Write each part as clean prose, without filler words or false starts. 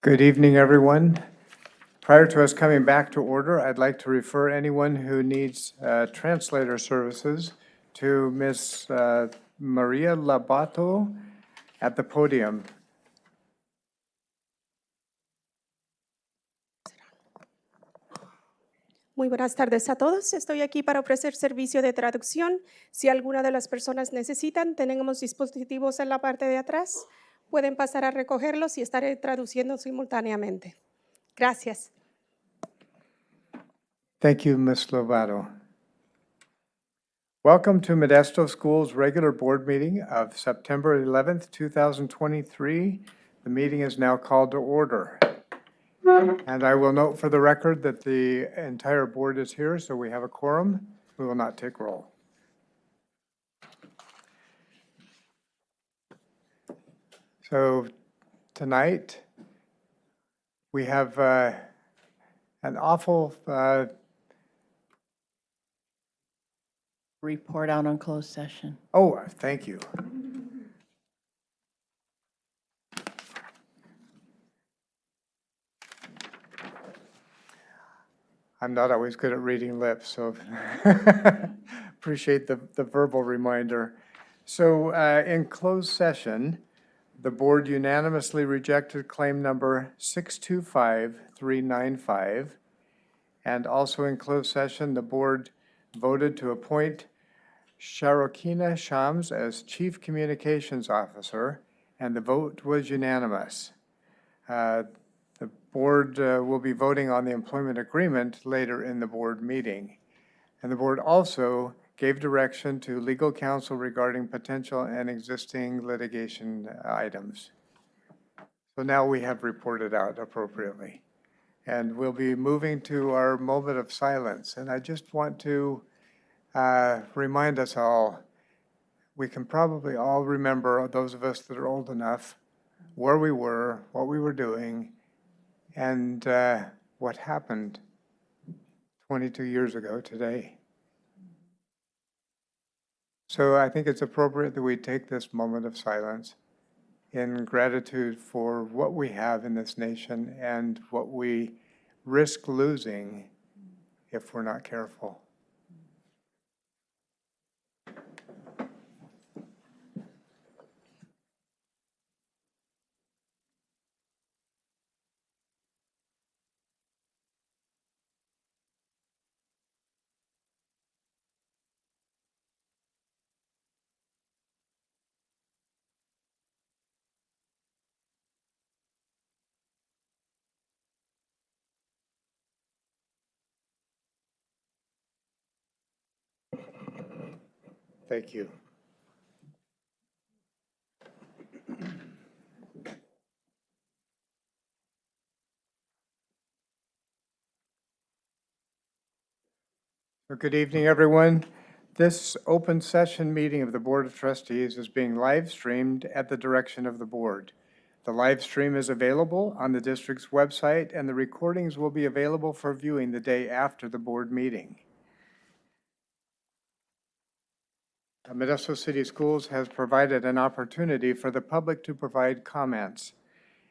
Good evening, everyone. Prior to us coming back to order, I'd like to refer anyone who needs translator services to Ms. Maria Labato at the podium. Muy buenas tardes a todos. Estoy aquí para ofrecer servicio de traducción. Si alguna de las personas necesitan, tenemos dispositivos en la parte de atrás. Pueden pasar a recogerlos y estaré traduciendo simultáneamente. Gracias. Thank you, Ms. Lovato. Welcome to Modesto School's regular board meeting of September 11th, 2023. The meeting is now called to order. And I will note for the record that the entire board is here, so we have a quorum. We will not take roll. So tonight, we have an awful Report out on closed session. oh, thank you. I'm not always good at reading lips, so appreciate the verbal reminder. So in closed session, the board unanimously rejected claim number 625395. And also in closed session, the board voted to appoint Sharokina Shams as Chief Communications Officer, and the vote was unanimous. The board will be voting on the employment agreement later in the board meeting. And the board also gave direction to legal counsel regarding potential and existing litigation items. So now we have reported out appropriately. And we'll be moving to our moment of silence. And I just want to remind us all, we can probably all remember, those of us that are old enough, where we were, what we were doing, and what happened 22 years ago today. So I think it's appropriate that we take this moment of silence in gratitude for what we have in this nation and what we risk losing if we're not careful. Thank you. Good evening, everyone. This open session meeting of the Board of Trustees is being live streamed at the direction of the board. The live stream is available on the district's website, and the recordings will be available for viewing the day after the board meeting. Modesto City Schools has provided an opportunity for the public to provide comments.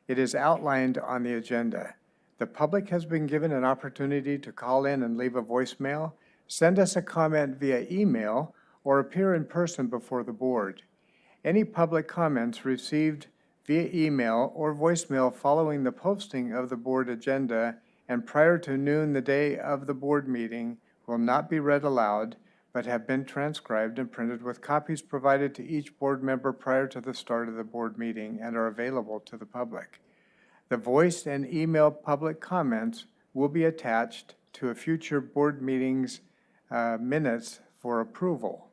It is outlined on the agenda. The public has been given an opportunity to call in and leave a voicemail, send us a comment via email, or appear in person before the board. Any public comments received via email or voicemail following the posting of the board agenda and prior to noon the day of the board meeting will not be read aloud, but have been transcribed and printed with copies provided to each board member prior to the start of the board meeting and are available to the public. The voice and email public comments will be attached to a future board meeting's minutes for approval.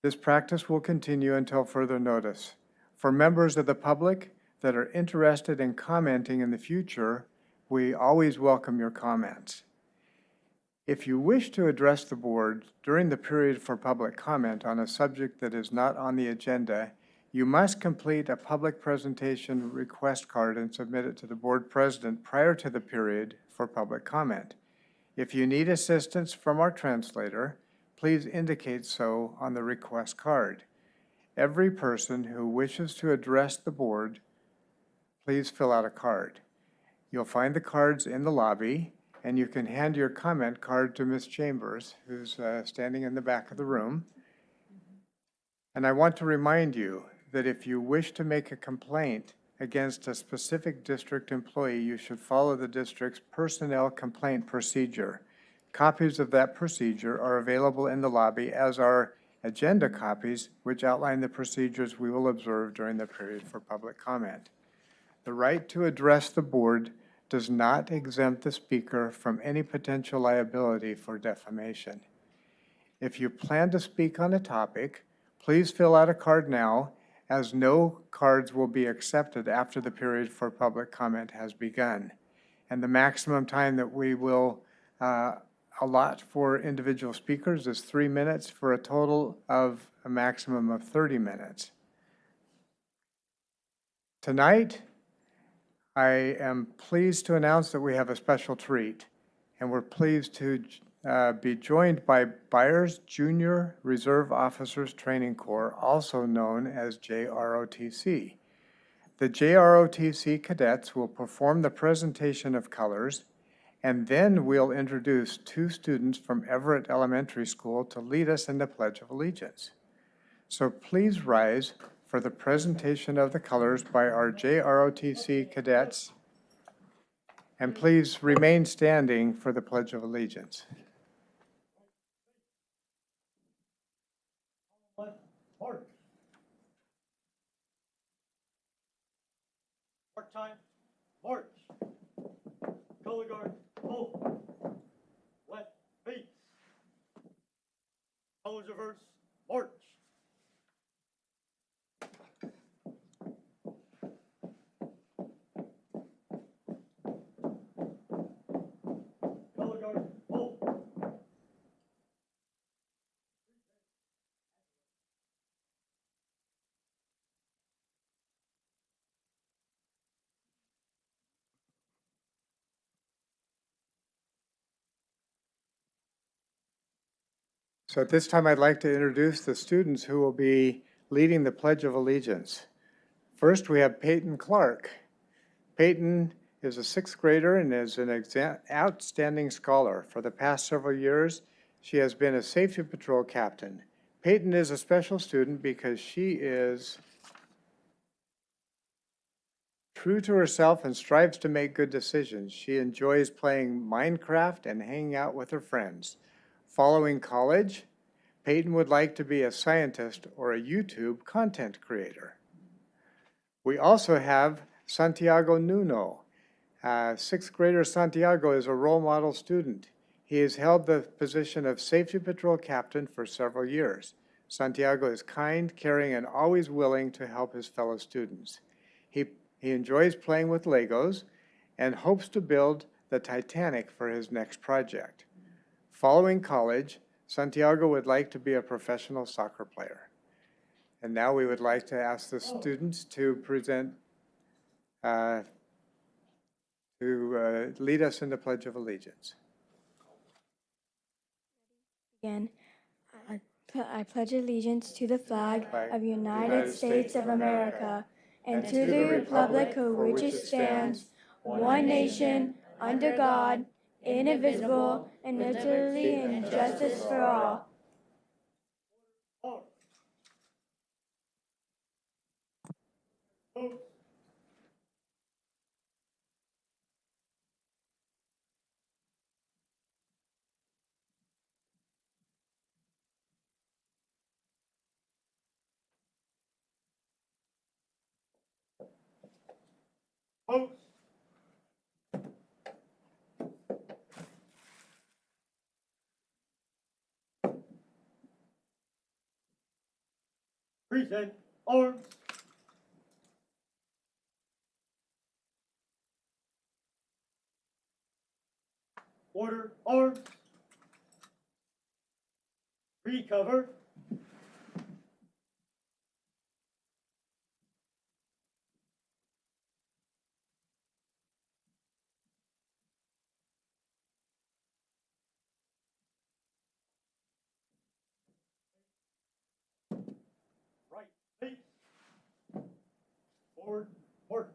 This practice will continue until further notice. For members of the public that are interested in commenting in the future, we always welcome your comments. If you wish to address the board during the period for public comment on a subject that is not on the agenda, you must complete a public presentation request card and submit it to the board president prior to the period for public comment. If you need assistance from our translator, please indicate so on the request card. Every person who wishes to address the board please fill out a card. You'll find the cards in the lobby, and you can hand your comment card to Ms. Chambers, who's standing in the back of the room. And I want to remind you that if you wish to make a complaint against a specific district employee, you should follow the district's personnel complaint procedure. Copies of that procedure are available in the lobby, as are agenda copies, which outline the procedures we will observe during the period for public comment. The right to address the board does not exempt the speaker from any potential liability for defamation. If you plan to speak on a topic, please fill out a card now, as no cards will be accepted after the period for public comment has begun. And the maximum time that we will allot for individual speakers is 3 minutes, for a total of a maximum of 30 minutes. Tonight, I am pleased to announce that we have a special treat, and we're pleased to be joined by Byers Junior Reserve Officers Training Corps, also known as JROTC. The JROTC cadets will perform the presentation of colors, and then we'll introduce 2 students from Everett Elementary School to lead us in the Pledge of Allegiance. So please rise for the presentation of the colors by our JROTC cadets, and please remain standing for the Pledge of Allegiance. March. Mark time, march. Color guard, hold. Wet feet. Colors reverse, march. Color guard, hold. So at this time, I'd like to introduce the students who will be leading the Pledge of Allegiance. First, we have Peyton Clark. Peyton is a 6th grader and is an outstanding scholar. For the past several years, she has been a safety patrol captain. Peyton is a special student because she is true to herself and strives to make good decisions. She enjoys playing Minecraft and hanging out with her friends. Following college, Peyton would like to be a scientist or a YouTube content creator. We also have Santiago Nuno. 6th grader Santiago is a role model student. He has held the position of safety patrol captain for several years. Santiago is kind, caring, and always willing to help his fellow students. He enjoys playing with Legos and hopes to build the Titanic for his next project. Following college, Santiago would like to be a professional soccer player. And now we would like to ask the students to present, to lead us in the Pledge of Allegiance. Again, I pledge allegiance to the flag of the United States of America and to the republic for which it stands, one nation, under God, indivisible, and liberty and justice for all. March. Vote. Vote. Present arms. Order arms. Recover. Right feet. Forward march.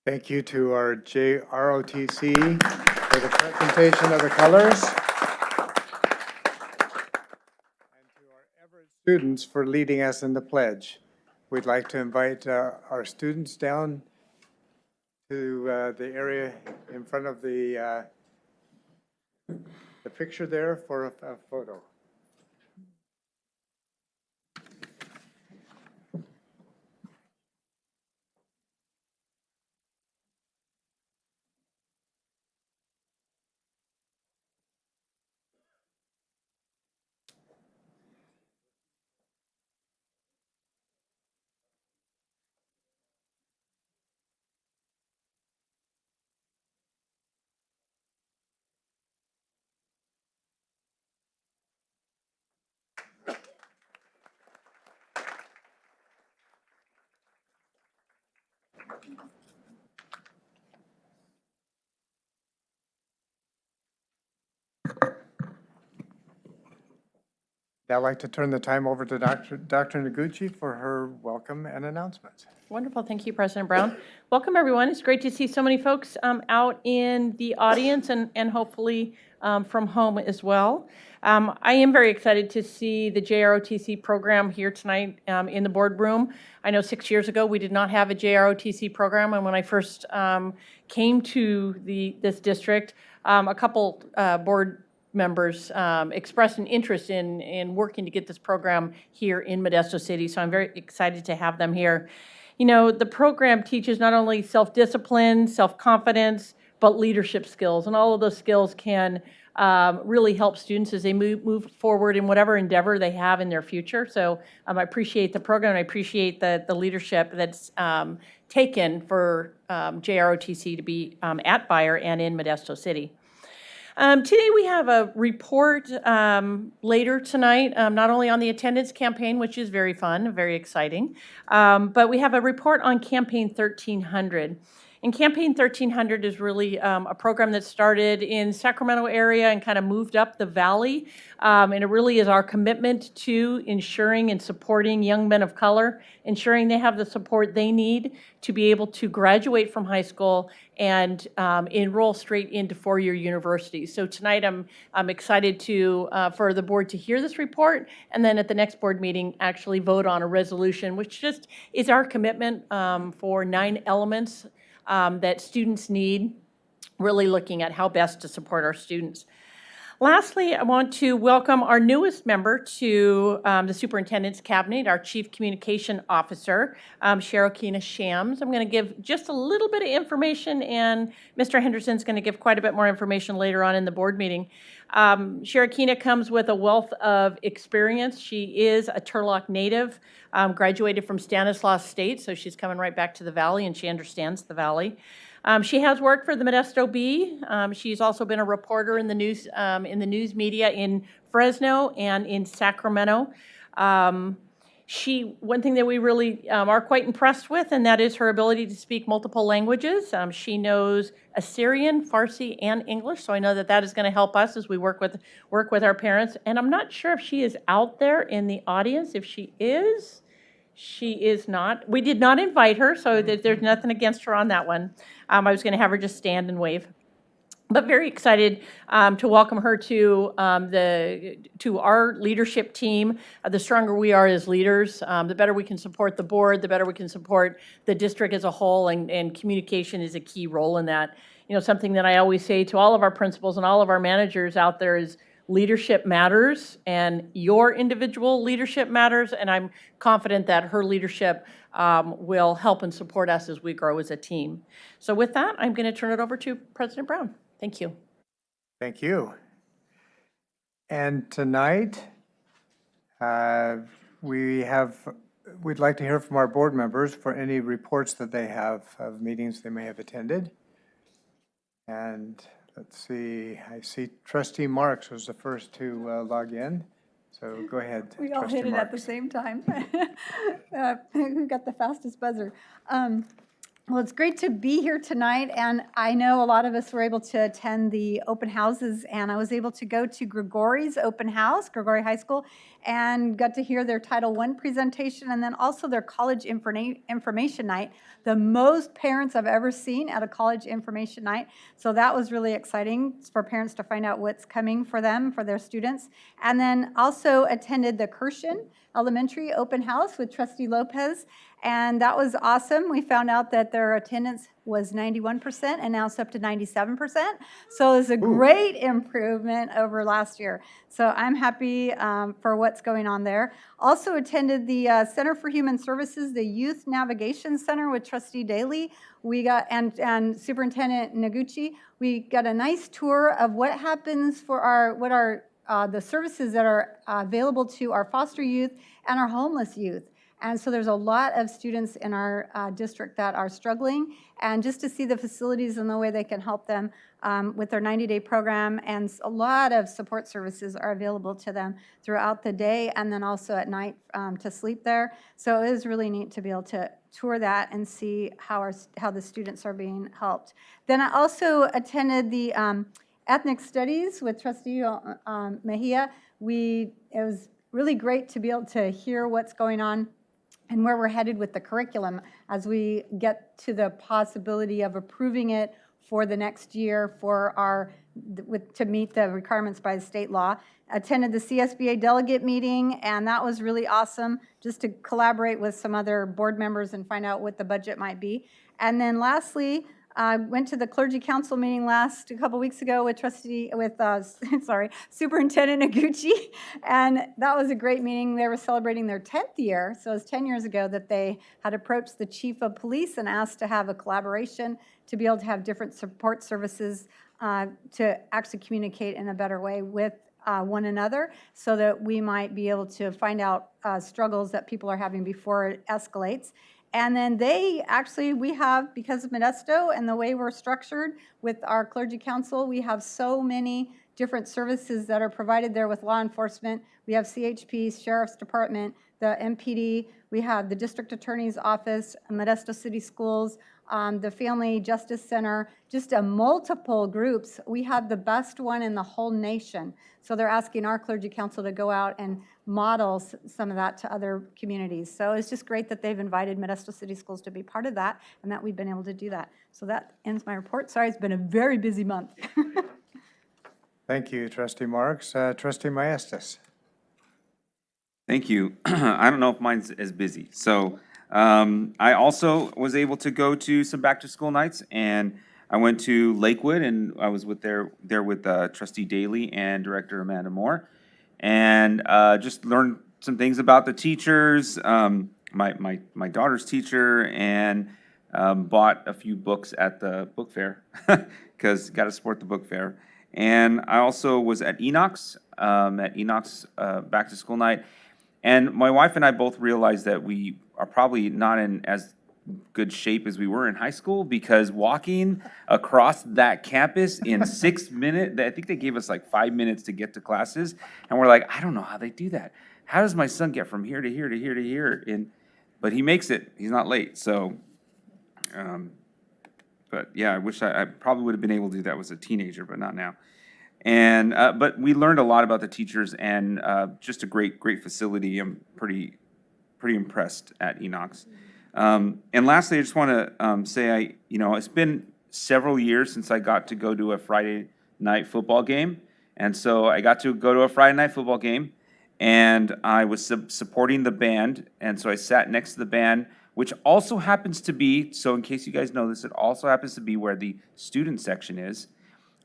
Thank you to our JROTC for the presentation of the colors. And to our Everett students for leading us in the pledge. We'd like to invite our students down to the area in front of the picture there for a photo. Now I'd like to turn the time over to Dr. Noguchi for her welcome and announcements. Wonderful. Thank you, President Brown. Welcome, everyone. It's great to see so many folks out in the audience and hopefully from home as well. I am very excited to see the JROTC program here tonight in the boardroom. I know 6 years ago we did not have a JROTC program, and when I first came to this district, a couple board members expressed an interest in working to get this program here in Modesto City, so I'm very excited to have them here. You know, the program teaches not only self-discipline, self-confidence, but leadership skills, and all of those skills can really help students as they move forward in whatever endeavor they have in their future. So I appreciate the program, and I appreciate the leadership that's taken for JROTC to be at Bayer and in Modesto City. Today we have a report later tonight, not only on the attendance campaign, which is very fun, very exciting, but we have a report on Campaign 1300. And Campaign 1300 is really a program that started in Sacramento area and kind of moved up the valley. And it really is our commitment to ensuring and supporting young men of color, ensuring they have the support they need to be able to graduate from high school and enroll straight into four-year universities. So tonight I'm excited for the board to hear this report, and then at the next board meeting actually vote on a resolution, which just is our commitment for 9 elements that students need, really looking at how best to support our students. Lastly, I want to welcome our newest member to the Superintendent's Cabinet, our Chief Communication Officer, Sherokina Shams. I'm going to give just a little bit of information, and Mr. Henderson's going to give quite a bit more information later on in the board meeting. Sherokina comes with a wealth of experience. She is a Turlock native, graduated from Stanislaus State, so she's coming right back to the Valley, and she understands the Valley. She has worked for the Modesto Bee. She's also been a reporter in the news media in Fresno and in Sacramento. One thing that we really are quite impressed with, and that is her ability to speak multiple languages. She knows Assyrian, Farsi, and English, so I know that is going to help us as we work with our parents. And I'm not sure if she is out there in the audience. If she is, she is not. We did not invite her, so there's nothing against her on that one. I was going to have her just stand and wave. But very excited to welcome her to our leadership team. The stronger we are as leaders, the better we can support the board, the better we can support the district as a whole, and communication is a key role in that. You know, something that I always say to all of our principals and all of our managers out there is leadership matters, and your individual leadership matters, and I'm confident that her leadership will help and support us as we grow as a team. So with that, I'm going to turn it over to President Brown. Thank you. Thank you. And tonight, we'd like to hear from our board members for any reports that they have of meetings they may have attended. And let's see, I see Trustee Marks was the first to log in. So go ahead, We all Trustee hit it at the Marks. same time. Who got the fastest buzzer? Well, it's great to be here tonight, and I know a lot of us were able to attend the open houses, and I was able to go to Gregori's open house, Gregori High School, and got to hear their Title I presentation, and then also their college information night, the most parents I've ever seen at a college information night. So that was really exciting for parents to find out what's coming for them, for their students. And then also attended the Kirshen Elementary open house with Trustee Lopez, and that was awesome. We found out that their attendance was 91%, and now it's up to 97%. So it's a great improvement over last year. So I'm happy for what's going on there. Also attended the Center for Human Services, the Youth Navigation Center with Trustee Daly. We got, and Superintendent Noguchi, we got a nice tour of what happens for the services that are available to our foster youth and our homeless youth. And so there's a lot of students in our district that are struggling, and just to see the facilities and the way they can help them with their 90-day program, and a lot of support services are available to them throughout the day and then also at night to sleep there. So it is really neat to be able to tour that and see how the students are being helped. Then I also attended the Ethnic Studies with Trustee Mejia. It was really great to be able to hear what's going on and where we're headed with the curriculum as we get to the possibility of approving it for the next year to meet the requirements by the state law. Attended the CSBA delegate meeting, and that was really awesome, just to collaborate with some other board members and find out what the budget might be. And then lastly, I went to the clergy council meeting a couple weeks ago with Superintendent Noguchi, and that was a great meeting. They were celebrating their 10th year, so it was 10 years ago that they had approached the chief of police and asked to have a collaboration to be able to have different support services to actually communicate in a better way with one another, so that we might be able to find out struggles that people are having before it escalates. And then we have, because of Modesto and the way we're structured with our clergy council, we have so many different services that are provided there with law enforcement. We have CHP, Sheriff's Department, the MPD, we have the District Attorney's Office, Modesto City Schools, the Family Justice Center, just multiple groups. We have the best one in the whole nation. So they're asking our clergy council to go out and model some of that to other communities. So it's just great that they've invited Modesto City Schools to be part of that, and that we've been able to do that. So that ends my report. Sorry, it's been a very busy month. Thank you, Trustee Marks. Trustee Maestas. Thank you. I don't know if mine's as busy. So I also was able to go to some back-to-school nights, and I went to Lakewood, and I was there with Trustee Daly and Director Amanda Moore, and just learned some things about the teachers, my daughter's teacher, and bought a few books at the book fair because got to support the book fair. And I also was at Enoch's back-to-school night. And my wife and I both realized that we are probably not in as good shape as we were in high school, because walking across that campus in 6 minutes, I think they gave us like 5 minutes to get to classes. And we're like, I don't know how they do that. How does my son get from here to here to here to here? But he makes it. He's not late. So, but yeah, I wish I probably would have been able to do that as a teenager, but not now. And but we learned a lot about the teachers, and just a great facility. I'm pretty impressed at Enoch's. And lastly, I just want to say it's been several years since I got to go to a Friday night football game, and so I got to go to a Friday night football game, and I was supporting the band, and so I sat next to the band, which also happens to be, so in case you guys know this, it also happens to be where the student section is.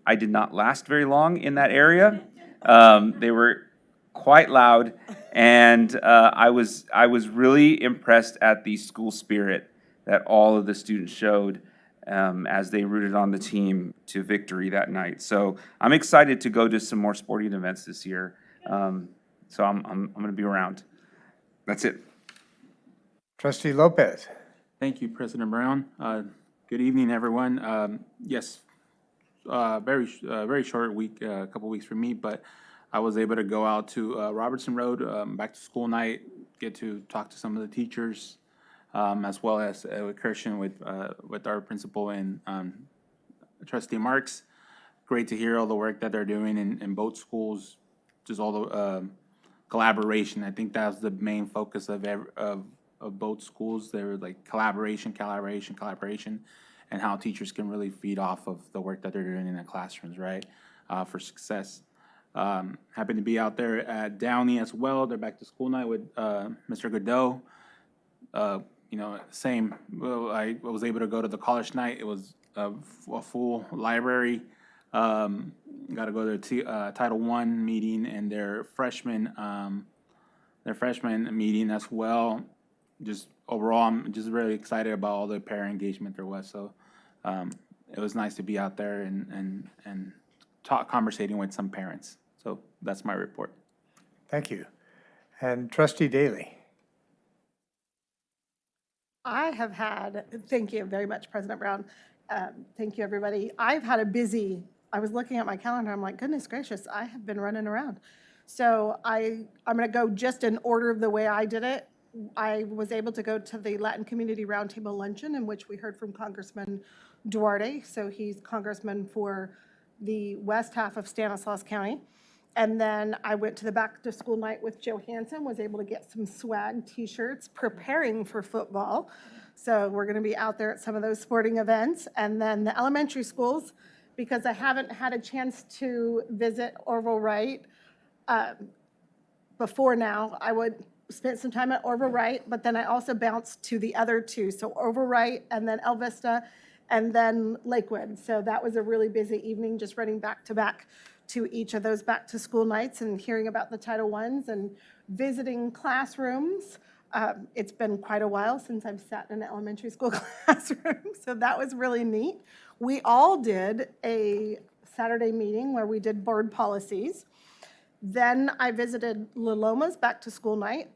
I did not last very long in that area. They were quite loud, and I was really impressed at the school spirit that all of the students showed as they rooted on the team to victory that night. So I'm excited to go to some more sporting events this year. So I'm going to be around. That's it. Trustee Lopez. Thank you, President Brown. Good evening, everyone. Yes, very short week, a couple weeks for me, but I was able to go out to Robertson Road, back to school night, get to talk to some of the teachers, as well as Kirsten with our principal and Trustee Marks. Great to hear all the work that they're doing in both schools, just all the collaboration. I think that's the main focus of both schools. They're like collaboration, and how teachers can really feed off of the work that they're doing in the classrooms, right, for success. Happy to be out there at Downey as well. They're back to school night with Mr. Godot. Same. Well, I was able to go to the college night. It was a full library. Got to go to the Title I meeting and their freshman meeting as well. Just overall, I'm just really excited about all the parent engagement there was. So it was nice to be out there and conversating with some parents. So that's my report. Thank you. And Trustee Daly. I have had, thank you very much, President Brown. Thank you, everybody. I've had a busy, I was looking at my calendar, I'm like, goodness gracious, I have been running around. So I'm going to go just in order of the way I did it. I was able to go to the Latin Community Roundtable Luncheon, in which we heard from Congressman Duarte. So he's congressman for the west half of Stanislaus County. And then I went to the back to school night with Joe Hansen, was able to get some swag t-shirts, preparing for football. So we're going to be out there at some of those sporting events. And then the elementary schools, because I haven't had a chance to visit Orville Wright before now, I would spend some time at Orville Wright, but then I also bounced to the other two. So Orville Wright and then El Vista and then Lakewood. So that was a really busy evening, just running back to back to each of those back to school nights and hearing about the Title Is and visiting classrooms. It's been quite a while since I've sat in an elementary school classroom, so that was really neat. We all did a Saturday meeting where we did board policies. Then I visited La Loma's back to school night.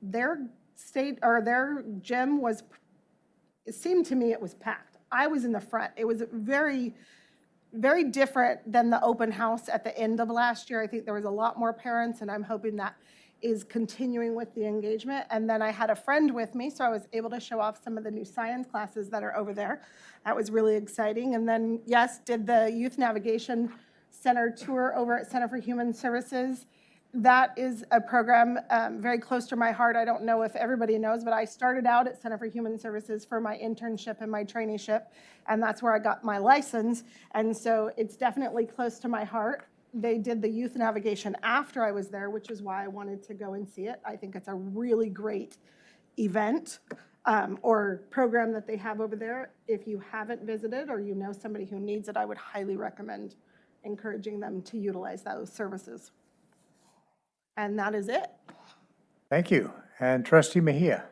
Their gym was, it seemed to me it was packed. I was in the front. It was very, very different than the open house at the end of last year. I think there was a lot more parents, and I'm hoping that is continuing with the engagement. And then I had a friend with me, so I was able to show off some of the new science classes that are over there. That was really exciting. And then, yes, did the Youth Navigation Center tour over at Center for Human Services. That is a program very close to my heart. I don't know if everybody knows, but I started out at Center for Human Services for my internship and my traineeship, and that's where I got my license. And so it's definitely close to my heart. They did the youth navigation after I was there, which is why I wanted to go and see it. I think it's a really great event or program that they have over there. If you haven't visited or you know somebody who needs it, I would highly recommend encouraging them to utilize those services. And that is it. Thank you. And Trustee Mejia.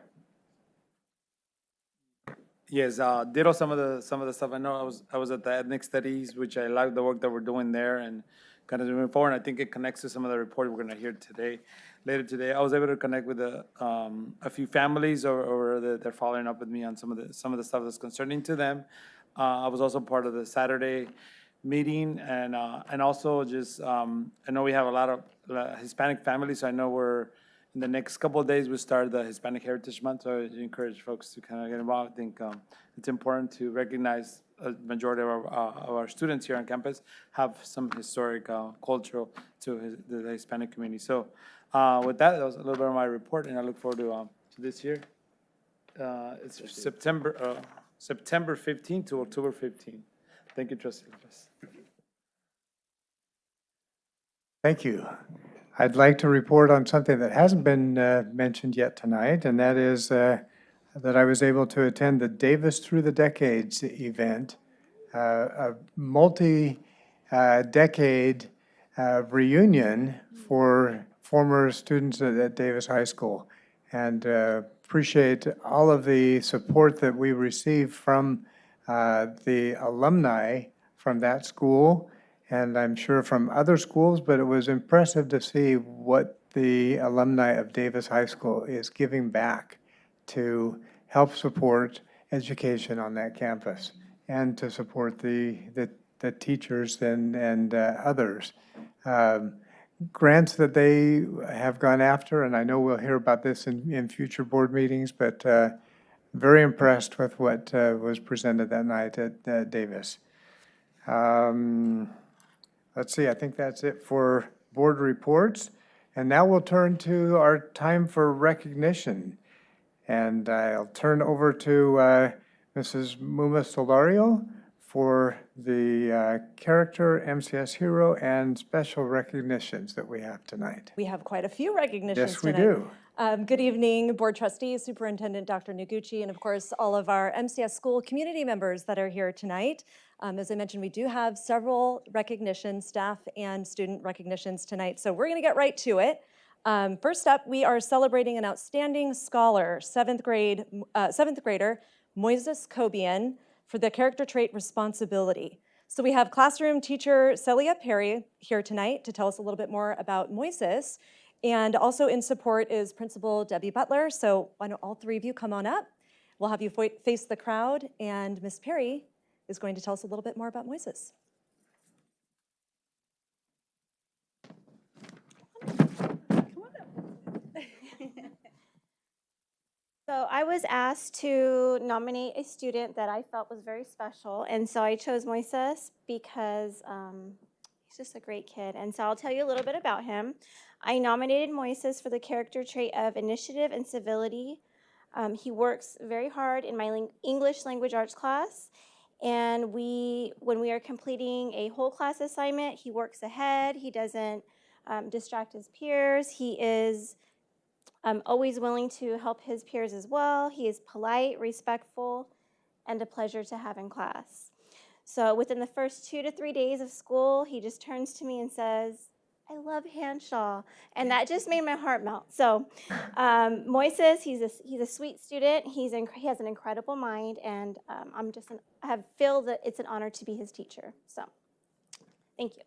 Yes, ditto some of the stuff. I know I was at the ethnic studies, which I like the work that we're doing there and kind of moving forward. I think it connects to some of the report we're going to hear later today. I was able to connect with a few families, or they're following up with me on some of the stuff that's concerning to them. I was also part of the Saturday meeting, and also just I know we have a lot of Hispanic families. So I know we're in the next couple of days we start the Hispanic Heritage Month. So I encourage folks to kind of get involved. I think it's important to recognize a majority of our students here on campus have some historic cultural to the Hispanic community. So with that was a little bit of my report, and I look forward to this year. It's September 15th to October 15th. Thank you, Trustee Lopez. Thank you. I'd like to report on something that hasn't been mentioned yet tonight, and that is that I was able to attend the Davis Through the Decades event, a multi-decade reunion for former students at Davis High School. And appreciate all of the support that we received from the alumni from that school, and I'm sure from other schools, but it was impressive to see what the alumni of Davis High School is giving back to help support education on that campus and to support the teachers and others. Grants that they have gone after, and I know we'll hear about this in future board meetings, but Very impressed with what was presented that night at Davis. Let's see, I think that's it for board reports. And now we'll turn to our time for recognition. And I'll turn over to Mrs. Muma Solario for the character, MCS hero, and special recognitions that we have tonight. We have quite a few recognitions Yes, we tonight. do. Good evening, Board Trustees, Superintendent Dr. Noguchi, and of course, all of our MCS school community members that are here tonight. As I mentioned, we do have several recognitions, staff and student recognitions tonight, so we're going to get right to it. First up, we are celebrating an outstanding scholar, seventh grader, Moises Kobian, for the character trait responsibility. So we have classroom teacher Celia Perry here tonight to tell us a little bit more about Moises. And also in support is Principal Debbie Butler. So why don't all three of you come on up? We'll have you face the crowd, and Ms. Perry is going to tell us a little bit more about Moises. So I was asked to nominate a student that I felt was very special, and so I chose Moises because he's just a great kid. And so I'll tell you a little bit about him. I nominated Moises for the character trait of initiative and civility. He works very hard in my English language arts class, and when we are completing a whole class assignment, he works ahead. He doesn't distract his peers. He is always willing to help his peers as well. He is polite, respectful, and a pleasure to have in class. So within the first 2 to 3 days of school, he just turns to me and says, "I love Hanshaw," and that just made my heart melt. So Moises, he's a sweet student. He has an incredible mind, and I feel that it's an honor to be his teacher. So thank you.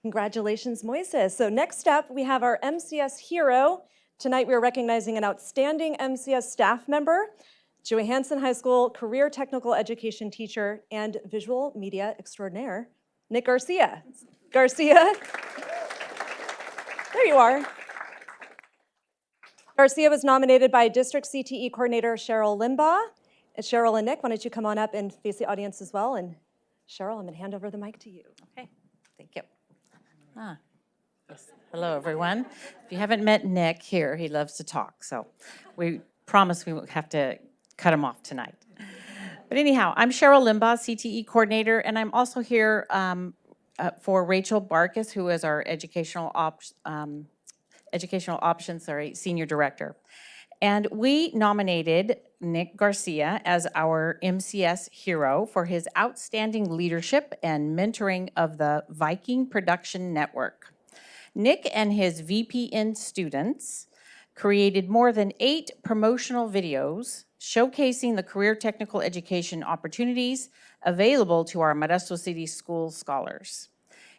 Congratulations, Moises. So next up, we have our MCS hero. Tonight, we are recognizing an outstanding MCS staff member, Johansen High School career technical education teacher and visual media extraordinaire, Nick Garcia. Garcia, there you are. Garcia was nominated by District CTE Coordinator Cheryl Limbaugh. And Cheryl and Nick, why don't you come on up and face the audience as well? And Cheryl, I'm going to hand over the mic to you. Okay, thank you. Yes. Hello, everyone. If you haven't met Nick here, he loves to talk, so we promise we won't have to cut him off tonight. But anyhow, I'm Cheryl Limbaugh, CTE coordinator, and I'm also here for Rachel Barkus, who is our educational options senior director. And we nominated Nick Garcia as our MCS hero for his outstanding leadership and mentoring of the Viking Production Network. Nick and his VPN students created more than 8 promotional videos showcasing the career technical education opportunities available to our Modesto City School scholars.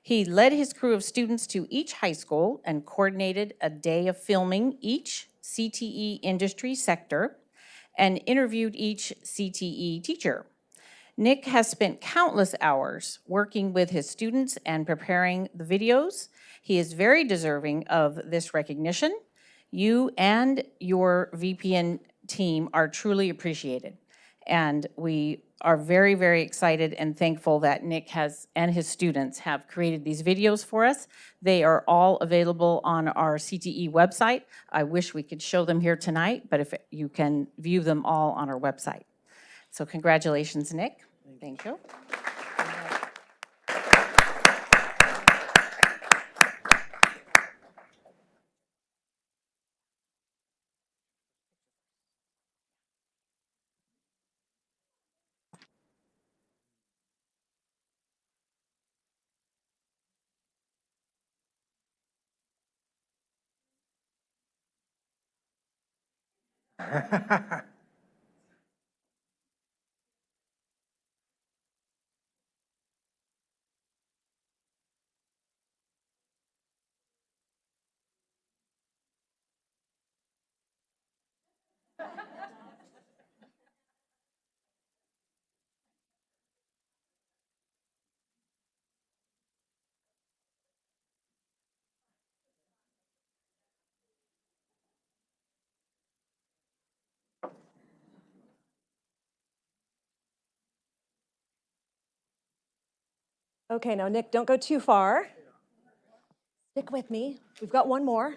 He led his crew of students to each high school and coordinated a day of filming each CTE industry sector and interviewed each CTE teacher. Nick has spent countless hours working with his students and preparing the videos. He is very deserving of this recognition. You and your VPN team are truly appreciated. And we are very, very excited and thankful that Nick has, and his students have created these videos for us. They are all available on our CTE website. I wish we could show them here tonight, but if you can view them all on our website. So congratulations, Nick. Thank you. Okay, now Nick, don't go too far. Stick with me. We've got one more.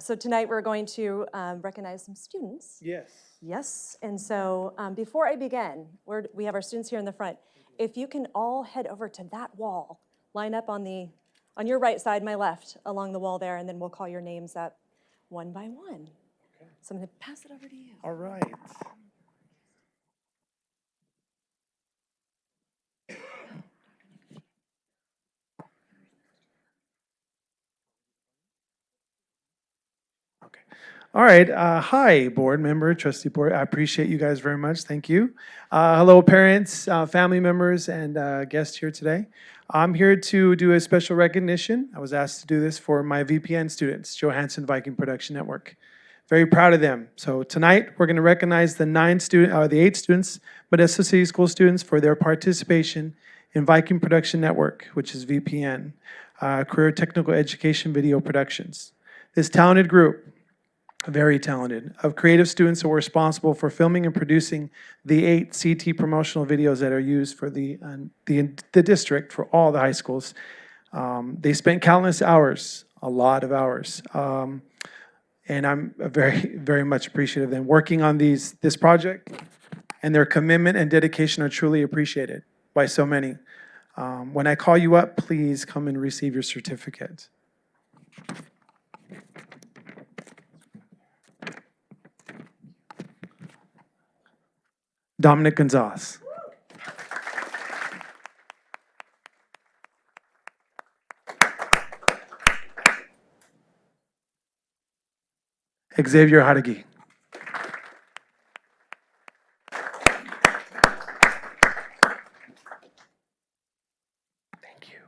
So tonight we're going to recognize some students. Yes. Yes, and so before I begin, we have our students here in the front. If you can all head over to that wall, line up on your right side, my left, along the wall there, and then we'll call your names up one by one. So I'm going to pass it over to you. All right. Okay. All right. Hi, board member, trustee board. I appreciate you guys very much. Thank you. Hello, parents, family members, and guests here today. I'm here to do a special recognition. I was asked to do this for my VPN students, Johansson Viking Production Network. Very proud of them. So tonight, we're going to recognize the 8 students, Modesto City School students, for their participation in Viking Production Network, which is VPN, Career Technical Education Video Productions. This talented group, very talented, of creative students who were responsible for filming and producing the 8 CT promotional videos that are used for the district for all the high schools. They spent countless hours, a lot of hours, and I'm very, very much appreciative of them working on this project, and their commitment and dedication are truly appreciated by so many. When I call you up, please come and receive your certificate. Dominic Gonzalez. Xavier Hadagi. Thank you.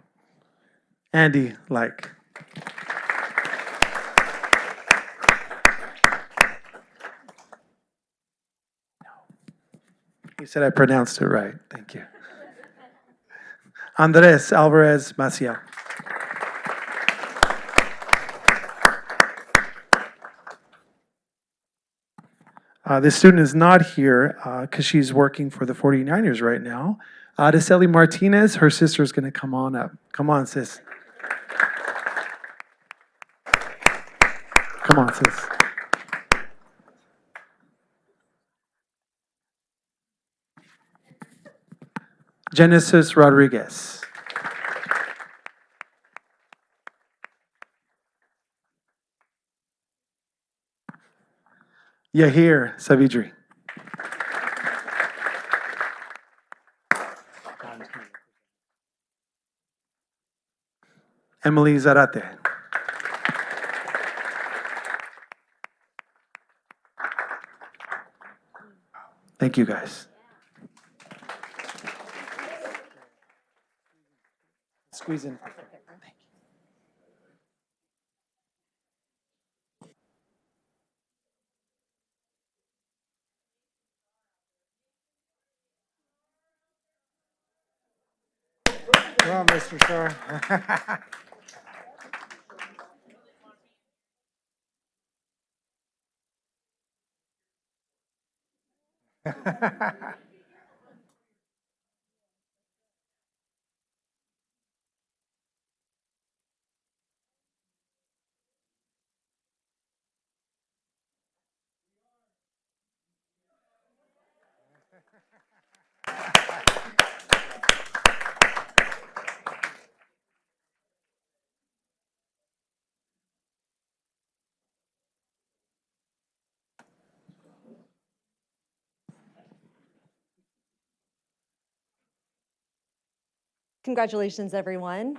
Andy Like. He said I pronounced it right. Thank you. Andres Alvarez Maciel. This student is not here because she's working for the 49ers right now. Araceli Martinez, her sister is going to come on up. Come on, sis. Come on, sis. Genesis Rodriguez. Yahir Savitri. Emily Zarate. Thank you, guys. Squeeze in. Thank you. Come on, Mr. Starr. Congratulations, everyone.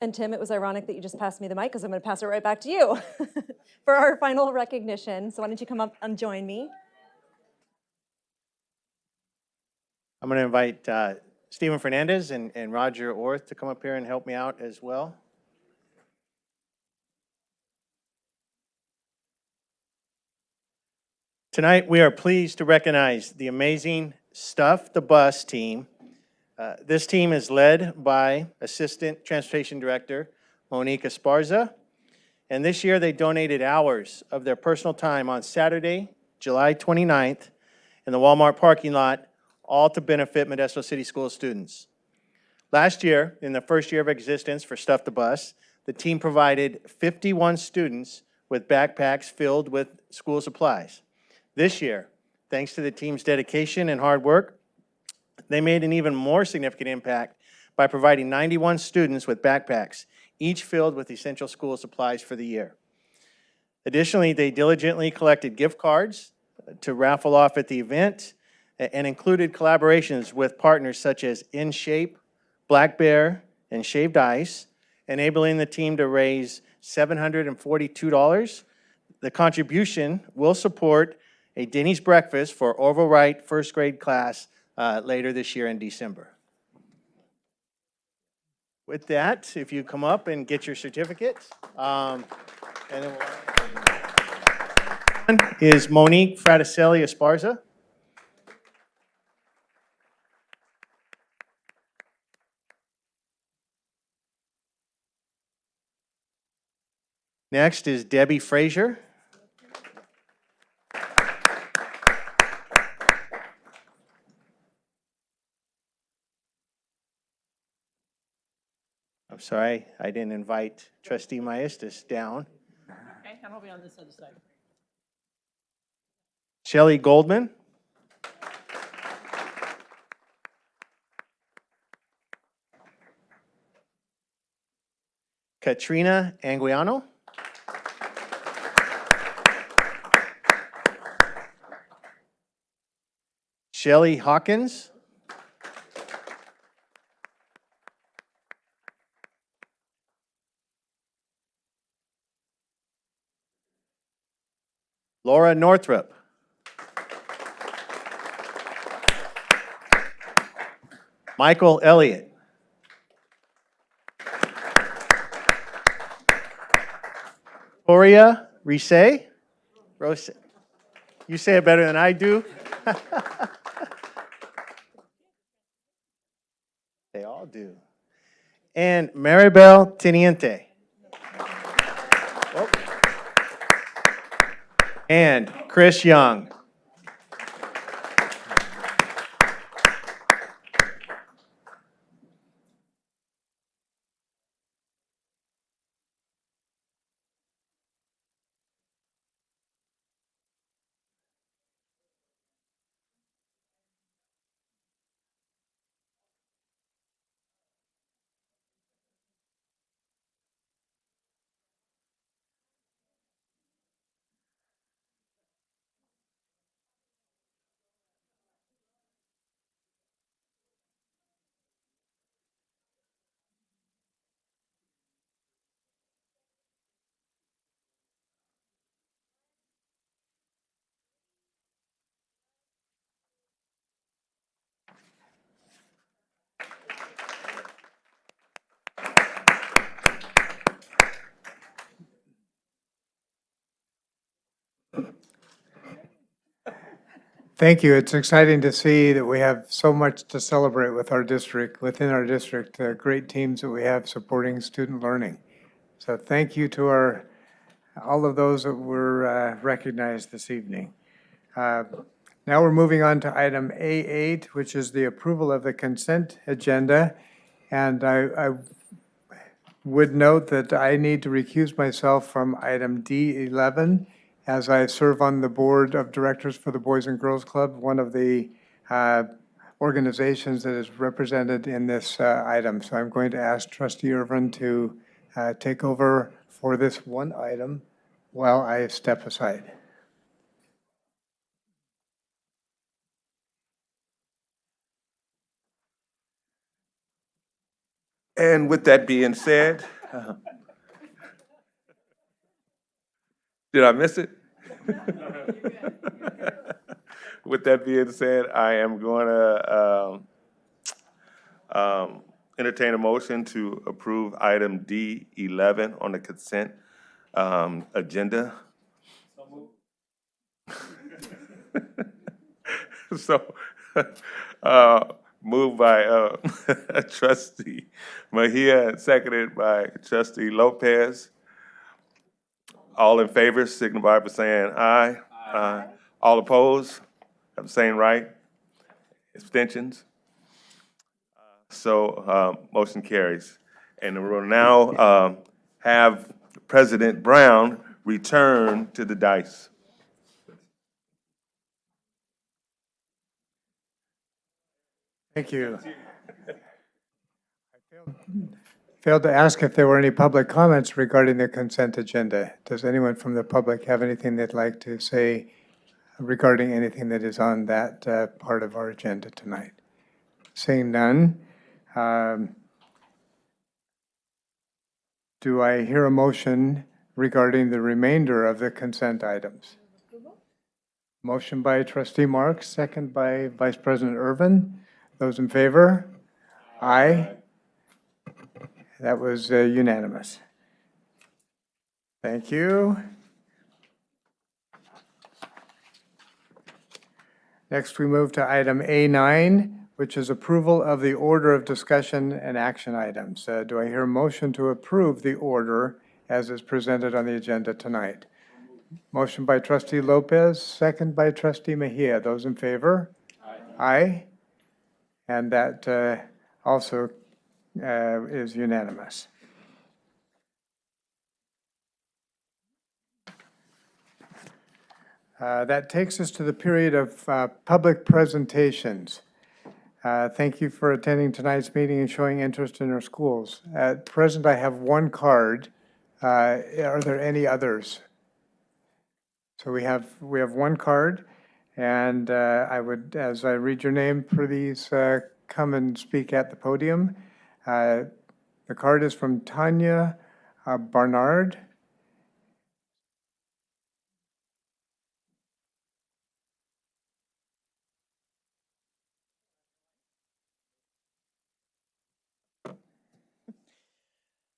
And Tim, it was ironic that you just passed me the mic because I'm going to pass it right back to you for our final recognition. So why don't you come up and join me? I'm going to invite Stephen Fernandez and Roger Orth to come up here and help me out as well. Tonight, we are pleased to recognize the amazing Stuff the Bus team. This team is led by Assistant Transportation Director Monique Esparza. And this year, they donated hours of their personal time on Saturday, July 29th, in the Walmart parking lot, all to benefit Modesto City School students. Last year, in the first year of existence for Stuff the Bus, the team provided 51 students with backpacks filled with school supplies. This year, thanks to the team's dedication and hard work, they made an even more significant impact by providing 91 students with backpacks, each filled with essential school supplies for the year. Additionally, they diligently collected gift cards to raffle off at the event and included collaborations with partners such as InShape, Black Bear, and Shaved Ice, enabling the team to raise $742. The contribution will support a Denny's breakfast for Orville Wright first grade class later this year in December. With that, if you come up and get your certificate, and then is Monique Fraticelli Esparza. Next is Debbie Frazier. I'm sorry, I didn't invite Trustee Maestas down. Okay, and I'll be on this other side. Shelley Goldman. Katrina Anguiano. Shelley Hawkins. Laura Northrop. Michael Elliott. Toria Rise. Rose. You say it better than I do. They all do. And Maribel Teniente. Oh. And Chris Young. Thank you. It's exciting to see that we have so much to celebrate with our district, within our district, great teams that we have supporting student learning. So thank you to all of those that were recognized this evening. Now we're moving on to item A8, which is the approval of the consent agenda. And I would note that I need to recuse myself from item D11 as I serve on the board of directors for the Boys and Girls Club, one of the organizations that is represented in this item. So I'm going to ask Trustee Irvin to take over for this one item while I step aside. And with that being said, did I miss it? With that being said, I am going to entertain a motion to approve item D11 on the consent agenda. So, moved by Trustee Mejia and seconded by Trustee Lopez. All in favor signify by saying aye. Aye. All opposed? Have the same right? Abstentions? So motion carries. And we will now have President Brown return to the dais. Thank you. Failed to ask if there were any public comments regarding the consent agenda. Does anyone from the public have anything they'd like to say regarding anything that is on that part of our agenda tonight? Seeing none, do I hear a motion regarding the remainder of the consent items? Motion by Trustee Marks, second by Vice President Irvin. Those in favor? Aye. That was unanimous. Thank you. Next, we move to item A9, which is approval of the order of discussion and action items. Do I hear a motion to approve the order as is presented on the agenda tonight? Motion by Trustee Lopez, second by Trustee Mejia. Those in favor? Aye. Aye. And that also is unanimous. That takes us to the period of public presentations. Thank you for attending tonight's meeting and showing interest in our schools. At present, I have one card. Are there any others? So we have one card, and I would, as I read your name, please come and speak at the podium. The card is from Tanya Barnard.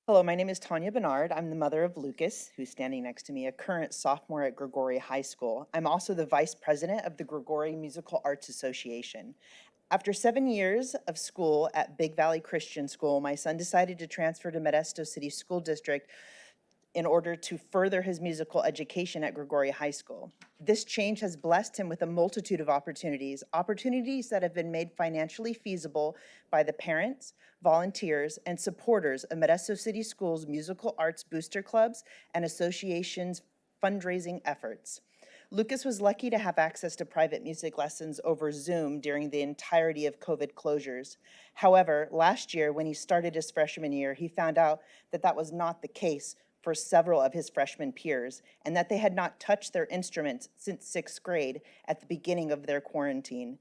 Hello, my name is Tanya Bernard. I'm the mother of Lucas, who's standing next to me, a current sophomore at Grigori High School. I'm also the vice president of the Grigori Musical Arts Association. After 7 years of school at Big Valley Christian School, my son decided to transfer to Modesto City School District in order to further his musical education at Grigori High School. This change has blessed him with a multitude of opportunities that have been made financially feasible by the parents, volunteers, and supporters of Modesto City Schools' musical arts booster clubs and associations' fundraising efforts. Lucas was lucky to have access to private music lessons over Zoom during the entirety of COVID closures. However, last year when he started his freshman year, he found out that that was not the case for several of his freshman peers, and that they had not touched their instruments since 6th grade at the beginning of their quarantine.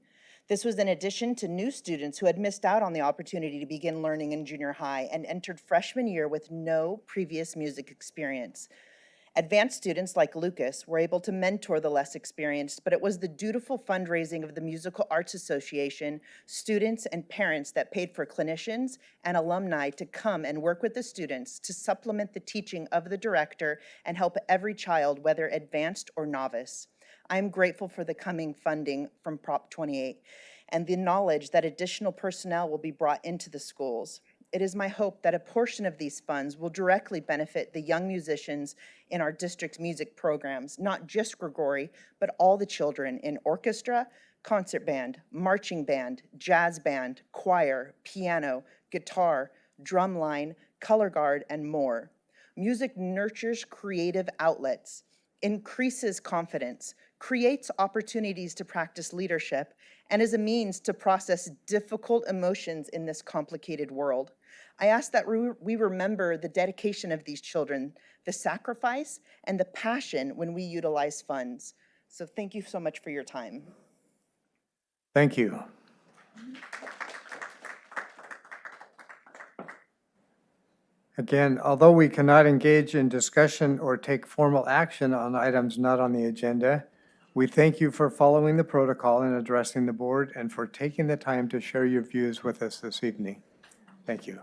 This was in addition to new students who had missed out on the opportunity to begin learning in junior high and entered freshman year with no previous music experience. Advanced students like Lucas were able to mentor the less experienced, but it was the dutiful fundraising of the Musical Arts Association, students and parents that paid for clinicians and alumni to come and work with the students to supplement the teaching of the director and help every child, whether advanced or novice. I am grateful for the coming funding from Prop 28 and the knowledge that additional personnel will be brought into the schools. It is my hope that a portion of these funds will directly benefit the young musicians in our district's music programs, not just Grigori, but all the children in orchestra, concert band, marching band, jazz band, choir, piano, guitar, drumline, color guard, and more. Music nurtures creative outlets, increases confidence, creates opportunities to practice leadership, and is a means to process difficult emotions in this complicated world. I ask that we remember the dedication of these children, the sacrifice, and the passion when we utilize funds. So thank you so much for your time. Thank you. Again, although we cannot engage in discussion or take formal action on items not on the agenda, we thank you for following the protocol and addressing the board and for taking the time to share your views with us this evening. Thank you.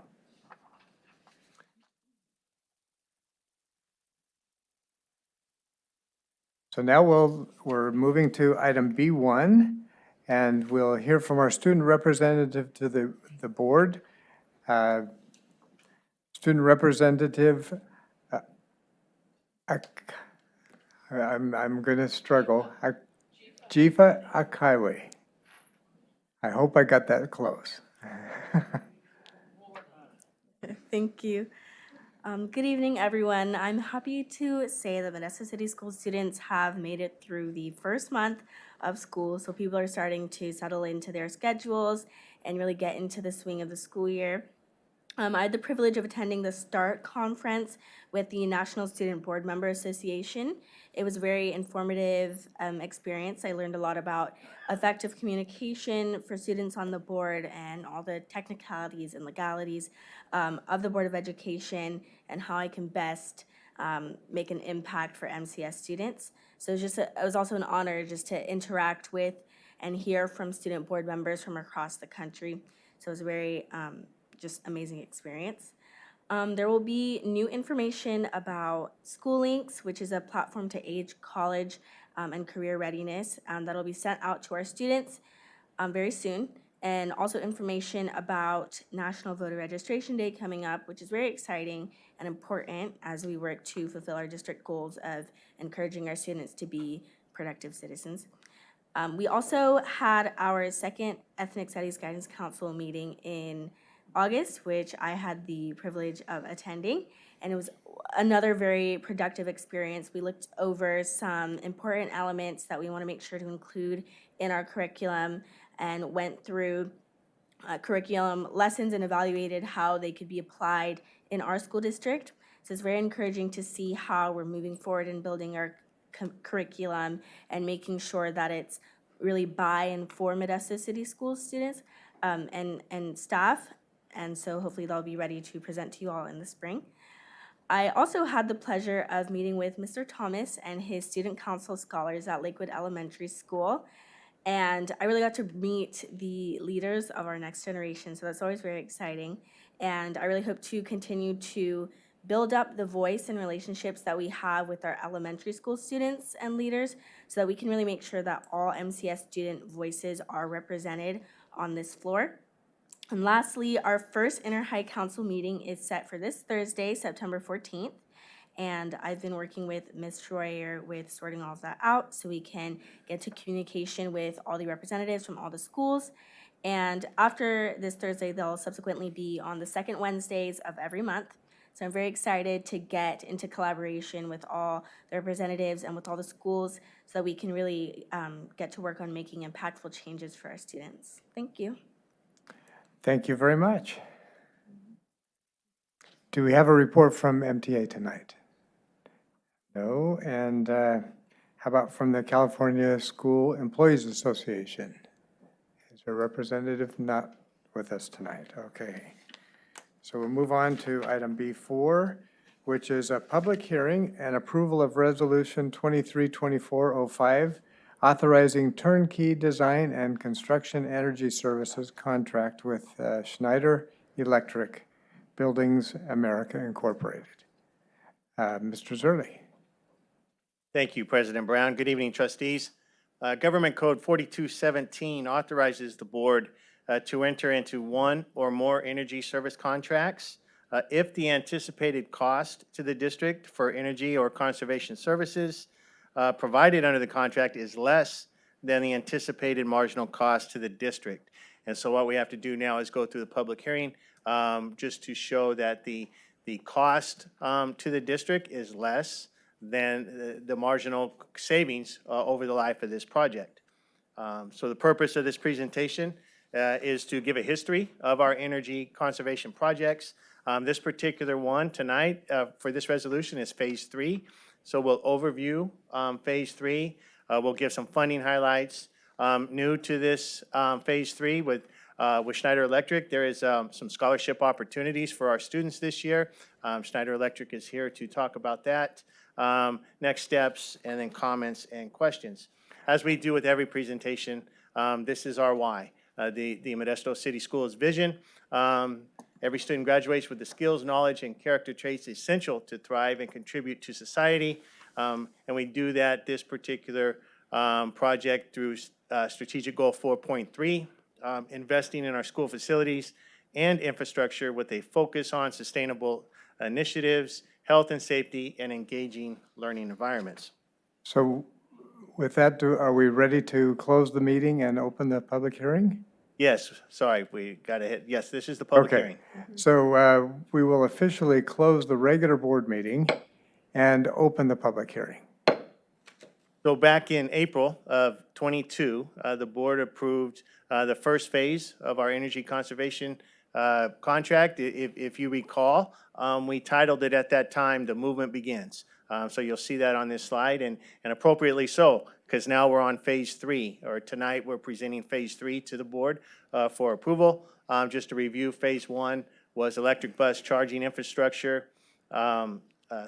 So now we're moving to item B1, and we'll hear from our student representative to the board. Student representative, I'm going to struggle. Jifa Akaiwe. I hope I got that close. Thank you. Good evening, everyone. I'm happy to say that Modesto City School students have made it through the first month of school, so people are starting to settle into their schedules and really get into the swing of the school year. I had the privilege of attending the START conference with the National Student Board Member Association. It was a very informative experience. I learned a lot about effective communication for students on the board and all the technicalities and legalities of the Board of Education and how I can best make an impact for MCS students. So it was also an honor just to interact with and hear from student board members from across the country. So it was a very just amazing experience. There will be new information about School Links, which is a platform to aid college and career readiness that'll be sent out to our students very soon. And also information about National Voter Registration Day coming up, which is very exciting and important as we work to fulfill our district goals of encouraging our students to be productive citizens. We also had our second Ethnic Studies Guidance Council meeting in August, which I had the privilege of attending, and it was another very productive experience. We looked over some important elements that we want to make sure to include in our curriculum and went through curriculum lessons and evaluated how they could be applied in our school district. So it's very encouraging to see how we're moving forward in building our curriculum and making sure that it's really by and for Modesto City School students and staff. And so hopefully they'll be ready to present to you all in the spring. I also had the pleasure of meeting with Mr. Thomas and his student council scholars at Lakewood Elementary School. And I really got to meet the leaders of our next generation, so that's always very exciting. And I really hope to continue to build up the voice and relationships that we have with our elementary school students and leaders so that we can really make sure that all MCS student voices are represented on this floor. And lastly, our first Inter-High Council meeting is set for this Thursday, September 14th. And I've been working with Ms. Schroyer with sorting all of that out so we can get to communication with all the representatives from all the schools. And after this Thursday, they'll subsequently be on the second Wednesdays of every month. So I'm very excited to get into collaboration with all the representatives and with all the schools so that we can really get to work on making impactful changes for our students. Thank you. Thank you very much. Do we have a report from MTA tonight? No, and how about from the California School Employees Association? Is there a representative not with us tonight? Okay. So we'll move on to item B4, which is a public hearing and approval of Resolution 232405, authorizing turnkey design and construction energy services contract with Schneider Electric Buildings America Incorporated. Mr. Zerly. Thank you, President Brown. Good evening, trustees. Government Code 4217 authorizes the board to enter into one or more energy service contracts if the anticipated cost to the district for energy or conservation services provided under the contract is less than the anticipated marginal cost to the district. And so what we have to do now is go through the public hearing just to show that the cost to the district is less than the marginal savings over the life of this project. So the purpose of this presentation is to give a history of our energy conservation projects. This particular one tonight for this resolution is Phase 3. So we'll overview Phase 3. We'll give some funding highlights. New to this Phase 3 with Schneider Electric, there is some scholarship opportunities for our students this year. Schneider Electric is here to talk about that. Next steps, and then comments and questions. As we do with every presentation, this is our why. The Modesto City Schools vision. Every student graduates with the skills, knowledge, and character traits essential to thrive and contribute to society. And we do that, this particular project, through Strategic Goal 4.3, investing in our school facilities and infrastructure with a focus on sustainable initiatives, health and safety, and engaging learning environments. So with that, are we ready to close the meeting and open the public hearing? Yes, sorry, we got to hit, yes, this is the public hearing. So we will officially close the regular board meeting and open the public hearing. So back in April of '22, the board approved the first phase of our energy conservation contract. If you recall, we titled it at that time, "The Movement Begins." So you'll see that on this slide, and appropriately so, because now we're on Phase 3, or tonight we're presenting Phase 3 to the board for approval. Just to review, Phase 1 was electric bus charging infrastructure,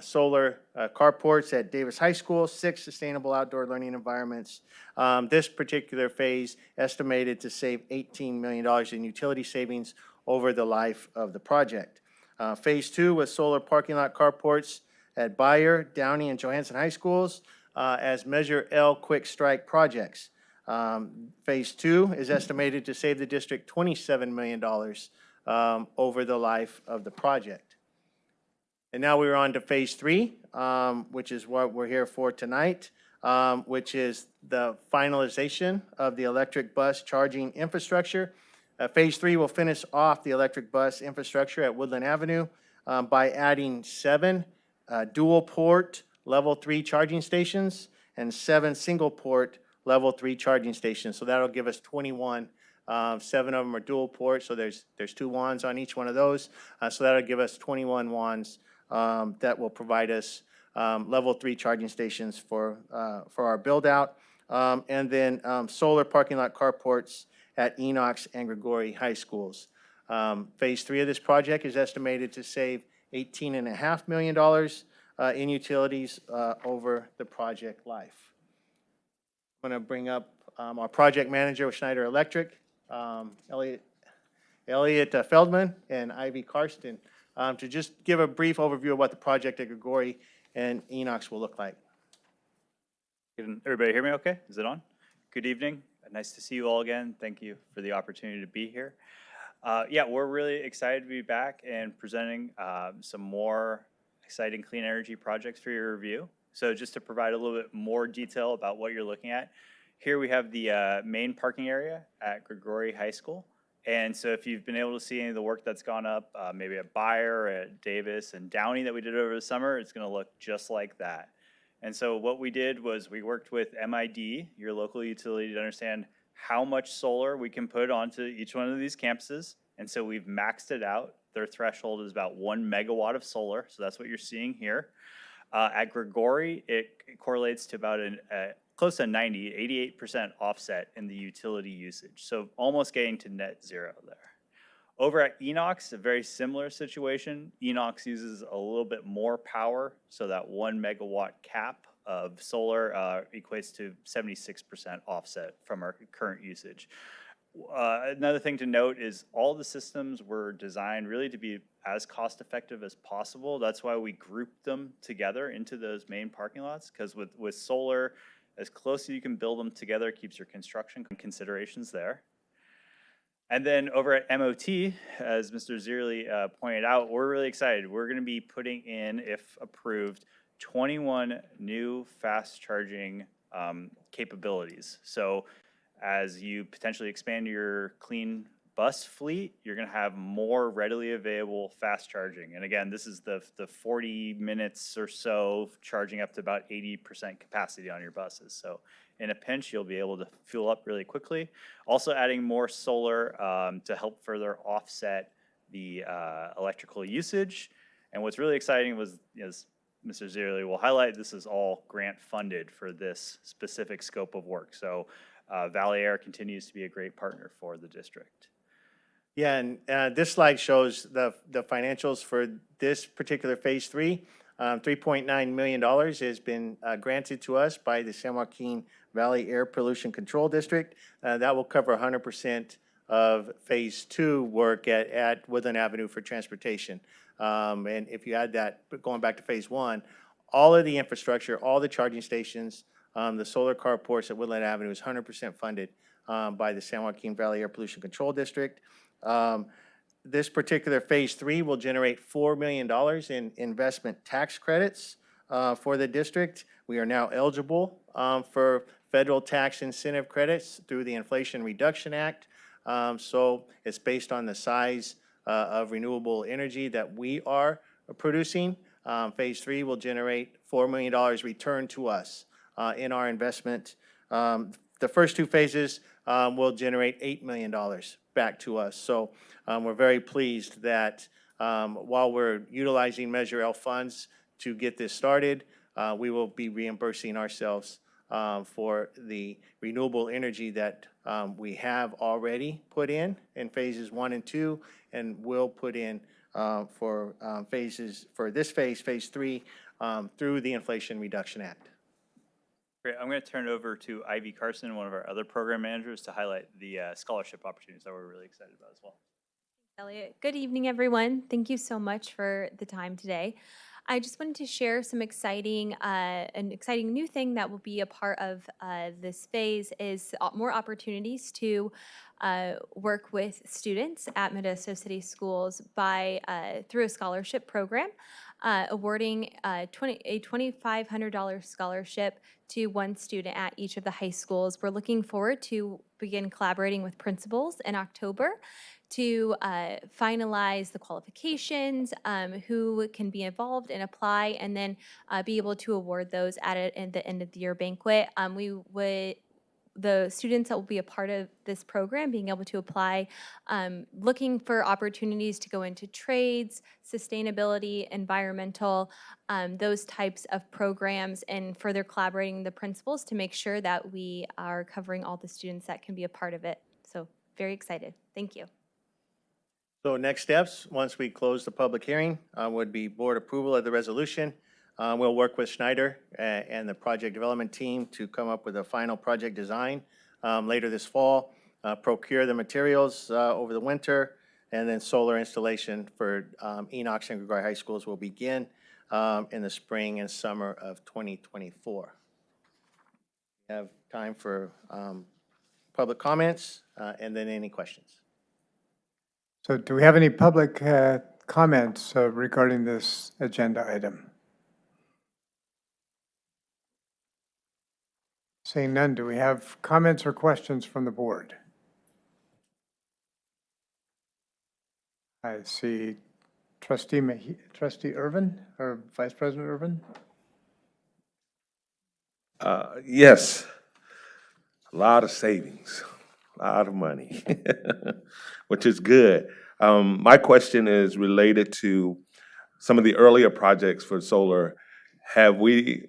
solar carports at Davis High School, 6 sustainable outdoor learning environments. This particular phase estimated to save $18 million in utility savings over the life of the project. Phase 2 was solar parking lot carports at Bayer, Downey, and Johansson High Schools as Measure L Quick Strike projects. Phase 2 is estimated to save the district $27 million over the life of the project. And now we're on to Phase 3, which is what we're here for tonight, which is the finalization of the electric bus charging infrastructure. Phase 3 will finish off the electric bus infrastructure at Woodland Avenue by adding 7 dual-port Level 3 charging stations and 7 single-port Level 3 charging stations. So that'll give us 21. 7 of them are dual-port, so there's 2 wands on each one of those. So that'll give us 21 wands that will provide us Level 3 charging stations for our build-out. And then solar parking lot carports at Enox and Grigori High Schools. Phase 3 of this project is estimated to save $18.5 million in utilities over the project life. I'm going to bring up our project manager with Schneider Electric, Elliot Feldman and Ivy Karsten, to just give a brief overview of what the project at Grigori and Enox will look like. Can everybody hear me okay? Is it on? Good evening. Nice to see you all again. Thank you for the opportunity to be here. Yeah, we're really excited to be back and presenting some more exciting clean energy projects for your review. So just to provide a little bit more detail about what you're looking at, here we have the main parking area at Grigori High School. And so if you've been able to see any of the work that's gone up, maybe at Bayer, at Davis, and Downey that we did over the summer, it's going to look just like that. And so what we did was we worked with MID, your local utility, to understand how much solar we can put onto each one of these campuses. And so we've maxed it out. Their threshold is about 1 megawatt of solar. So that's what you're seeing here. At Grigori, it correlates to about close to 88% offset in the utility usage. So almost getting to net zero there. Over at Enox, a very similar situation. Enox uses a little bit more power, so that 1 megawatt cap of solar equates to 76% offset from our current usage. Another thing to note is all the systems were designed really to be as cost effective as possible. That's why we grouped them together into those main parking lots, because with solar, as close as you can build them together keeps your construction considerations there. And then over at MOT, as Mr. Zierli pointed out, we're really excited. We're going to be putting in, if approved, 21 new fast charging capabilities. So as you potentially expand your clean bus fleet, you're going to have more readily available fast charging. And again, this is the 40 minutes or so charging up to about 80% capacity on your buses. So in a pinch, you'll be able to fuel up really quickly. Also adding more solar to help further offset the electrical usage. And what's really exciting was, as Mr. Zierli will highlight, this is all grant funded for this specific scope of work. So Valley Air continues to be a great partner for the district. Yeah, and this slide shows the financials for this particular Phase 3. $3.9 million has been granted to us by the San Joaquin Valley Air Pollution Control District. That will cover 100% of Phase 2 work at Woodland Avenue for transportation. And if you add that, going back to Phase 1, all of the infrastructure, all the charging stations, the solar carports at Woodland Avenue is 100% funded by the San Joaquin Valley Air Pollution Control District. This particular Phase 3 will generate $4 million in investment tax credits for the district. We are now eligible for federal tax incentive credits through the Inflation Reduction Act. So it's based on the size of renewable energy that we are producing. Phase 3 will generate $4 million returned to us in our investment. The first two phases will generate $8 million back to us. So we're very pleased that while we're utilizing Measure L funds to get this started, we will be reimbursing ourselves for the renewable energy that we have already put in phases 1 and 2, and will put in for this phase, Phase 3, through the Inflation Reduction Act. Great. I'm going to turn it over to Ivy Carson, one of our other program managers, to highlight the scholarship opportunities that we're really excited about as well. Elliot. Good evening, everyone. Thank you so much for the time today. I just wanted to share some an exciting new thing that will be a part of this phase is more opportunities to work with students at Modesto City Schools through a scholarship program, awarding a $2,500 scholarship to one student at each of the high schools. We're looking forward to begin collaborating with principals in October to finalize the qualifications, who can be involved and apply, and then be able to award those at the end of the year banquet. The students that will be a part of this program being able to apply, looking for opportunities to go into trades, sustainability, environmental, those types of programs, and further collaborating the principals to make sure that we are covering all the students that can be a part of it. So very excited. Thank you. So next steps, once we close the public hearing, would be board approval of the resolution. We'll work with Schneider and the project development team to come up with a final project design later this fall, procure the materials over the winter, and then solar installation for Enoch and Gregory High Schools will begin in the spring and summer of 2024. We have time for public comments and then any questions. So do we have any public comments regarding this agenda item? Seeing none, do we have comments or questions from the board? I see Trustee Irvin, or Vice President Irvin? Yes, a lot of savings, a lot of money, which is good. My question is related to some of the earlier projects for solar. Have we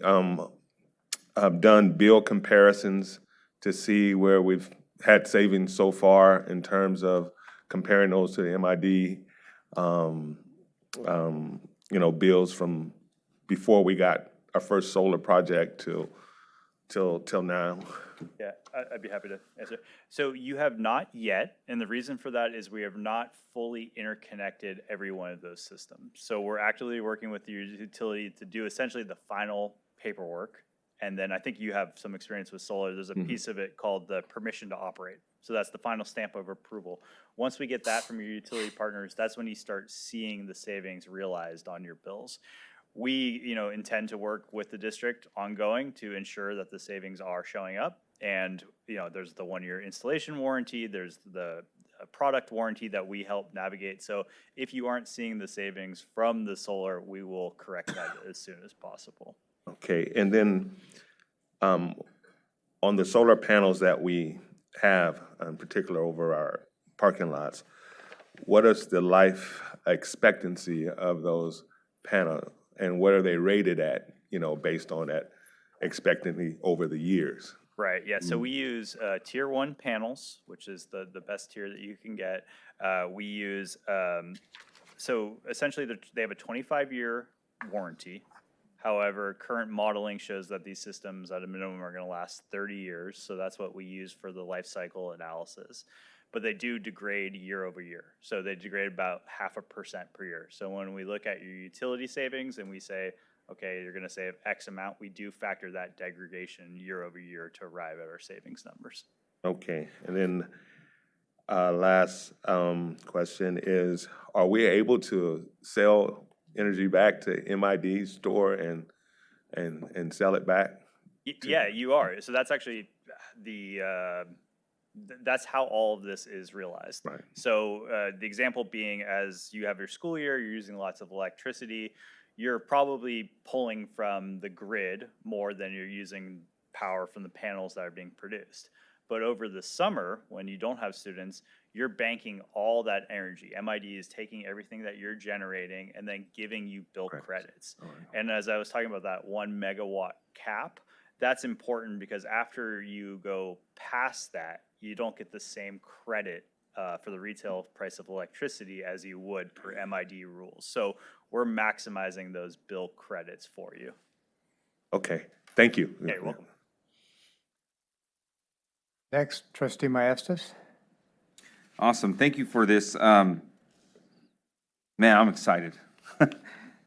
done bill comparisons to see where we've had savings so far in terms of comparing those to the MID, bills from before we got our first solar project till now? Yeah, I'd be happy to answer. So you have not yet, and the reason for that is we have not fully interconnected every one of those systems. So we're actively working with the utility to do essentially the final paperwork. And then I think you have some experience with solar. There's a piece of it called the permission to operate. So that's the final stamp of approval. Once we get that from your utility partners, that's when you start seeing the savings realized on your bills. We, intend to work with the district ongoing to ensure that the savings are showing up. And, there's the 1-year installation warranty, there's the product warranty that we help navigate. So if you aren't seeing the savings from the solar, we will correct that as soon as possible. Okay, and then on the solar panels that we have, in particular over our parking lots, what is the life expectancy of those panels, and what are they rated at, based on that expectancy over the years? Right, yeah, so we use tier 1 panels, which is the best tier that you can get. We use, so essentially they have a 25-year warranty. However, current modeling shows that these systems at a minimum are gonna last 30 years, so that's what we use for the life cycle analysis. But they do degrade year over year, so they degrade about 0.5% per year. So when we look at your utility savings and we say, okay, you're gonna save X amount, we do factor that degradation year over year to arrive at our savings numbers. Okay, and then last question is, are we able to sell energy back to MID, store and sell it back? Yeah, you are. So that's actually that's how all of this is realized. Right. So the example being, as you have your school year, you're using lots of electricity, you're probably pulling from the grid more than you're using power from the panels that are being produced. But over the summer, when you don't have students, you're banking all that energy. MID is taking everything that you're generating and then giving you bill credits. And as I was talking about that 1 megawatt cap, that's important because after you go past that, you don't get the same credit for the retail price of electricity as you would per MID rules. So we're maximizing those bill credits for you. Okay, thank you. Yeah, you're welcome. Next, trustee Maestas. Awesome. Thank you for this. Man, I'm excited.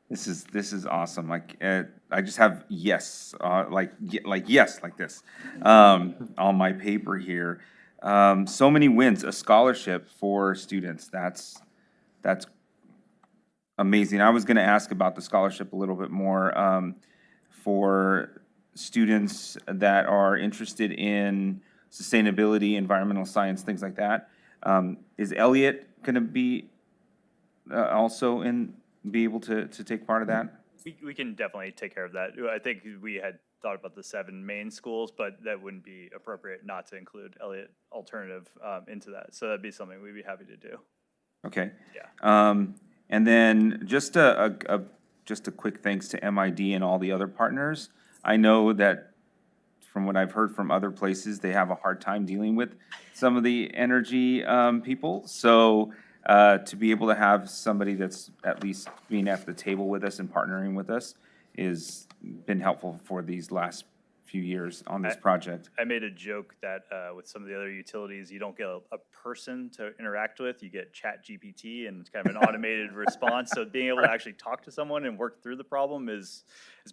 This is awesome. Like I just have yes, like yes, like this on my paper here. So many wins. A scholarship for students. That's amazing. I was going to ask about the scholarship a little bit more for students that are interested in sustainability, environmental science, things like that. Is Elliott going to be also be able to take part of that? We can definitely take care of that. I think we had thought about the 7 main schools, but that wouldn't be appropriate not to include Elliott Alternative into that. So that'd be something we'd be happy to do. Okay. Yeah. And then just a quick thanks to MID and all the other partners. I know that from what I've heard from other places, they have a hard time dealing with some of the energy people. So to be able to have somebody that's at least being at the table with us and partnering with us is been helpful for these last few years on this project. I made a joke that with some of the other utilities, you don't get a person to interact with, you get ChatGPT and it's kind of an automated response. So being able to actually talk to someone and work through the problem it's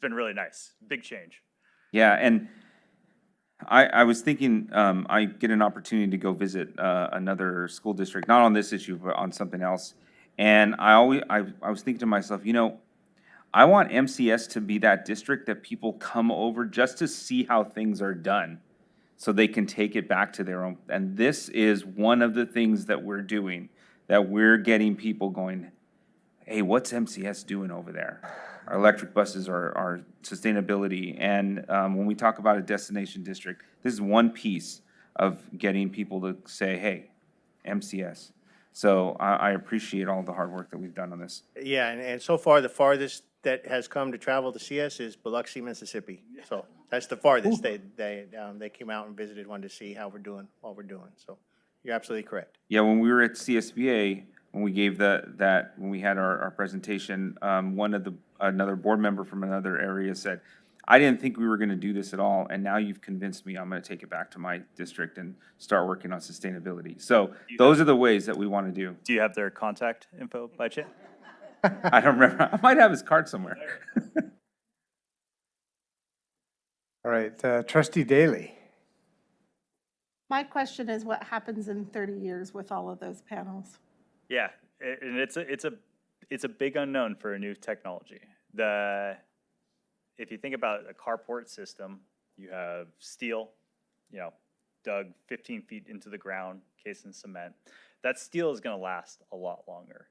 been really nice. Big change. Yeah, and I was thinking, I get an opportunity to go visit another school district, not on this issue, but on something else. And I was thinking to myself, I want MCS to be that district that people come over just to see how things are done so they can take it back to their own. And this is one of the things that we're doing, that we're getting people going, hey, what's MCS doing over there? Our electric buses are sustainability. And when we talk about a destination district, this is one piece of getting people to say, hey, MCS. So I appreciate all the hard work that we've done on this. Yeah, and so far, the farthest that has come to travel to see us is Biloxi, Mississippi. So that's the farthest. They came out and visited, wanted to see how we're doing, what we're doing. So you're absolutely correct. Yeah, when we were at CSBA, when we gave when we had our presentation, another board member from another area said, I didn't think we were going to do this at all, and now you've convinced me I'm going to take it back to my district and start working on sustainability. So those are the ways that we want to do. Do you have their contact info by chance? I don't remember. I might have his card somewhere. All right, trustee Daly. My question is what happens in 30 years with all of those panels? Yeah, and it's a big unknown for a new technology. If you think about a carport system, you have steel, dug 15 feet into the ground, cased in cement. That steel is going to last a lot longer.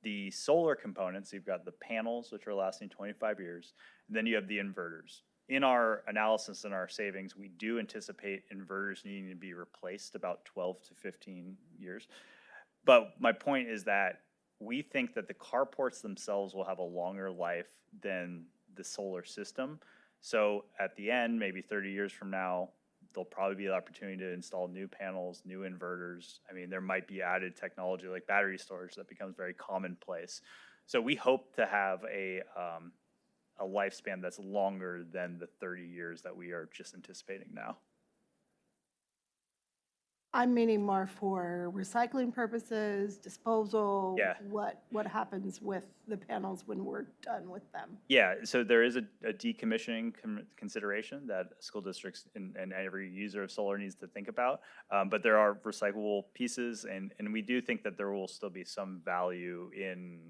The solar components, you've got the panels, which are lasting 25 years, and then you have the inverters. In our analysis and our savings, we do anticipate inverters needing to be replaced about 12 to 15 years. But my point is that we think that the carports themselves will have a longer life than the solar system. So at the end, maybe 30 years from now, there'll probably be the opportunity to install new panels, new inverters. I mean, there might be added technology like battery storage that becomes very commonplace. So we hope to have a lifespan that's longer than the 30 years that we are just anticipating now. I'm meaning more for recycling purposes, disposal. Yeah. What happens with the panels when we're done with them? Yeah, so there is a decommissioning consideration that school districts and every user of solar needs to think about. But there are recyclable pieces, and we do think that there will still be some value in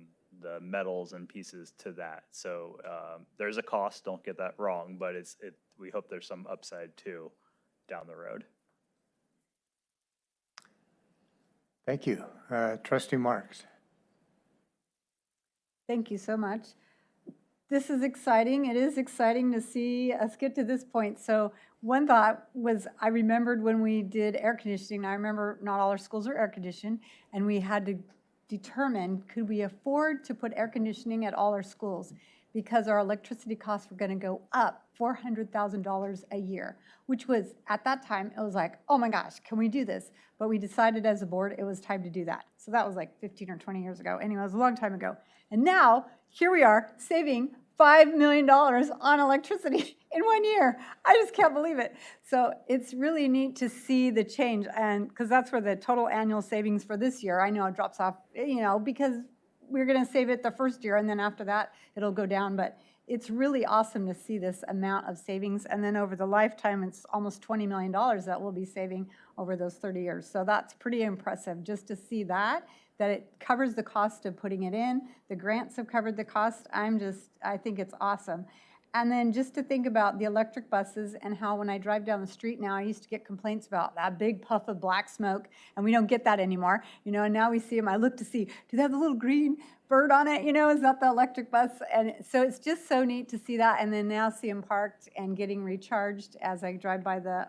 the metals and pieces to that. So there's a cost, don't get that wrong, but we hope there's some upside too down the road. Thank you. Trustee Marks. Thank you so much. This is exciting. It is exciting to see us get to this point. So one thought was, I remembered when we did air conditioning, I remember not all our schools are air conditioned, and we had to determine, could we afford to put air conditioning at all our schools? Because our electricity costs were going to go up $400,000 a year, which was, at that time, it was like, oh my gosh, can we do this? But we decided as a board it was time to do that. So that was like 15 or 20 years ago. Anyway, it was a long time ago. And now, here we are, saving $5 million on electricity in 1 year. I just can't believe it. So it's really neat to see the change, and because that's where the total annual savings for this year, I know it drops off, because we're going to save it the first year, and then after that, it'll go down. But it's really awesome to see this amount of savings. And then over the lifetime, it's almost $20 million that we'll be saving over those 30 years. So that's pretty impressive just to see that it covers the cost of putting it in. The grants have covered the cost. I think it's awesome. And then just to think about the electric buses and how when I drive down the street now, I used to get complaints about that big puff of black smoke, and we don't get that anymore. And now we see them. I look to see, do they have the little green bird on it? Is that the electric bus? And so it's just so neat to see that, and then now see them parked and getting recharged as I drive by the,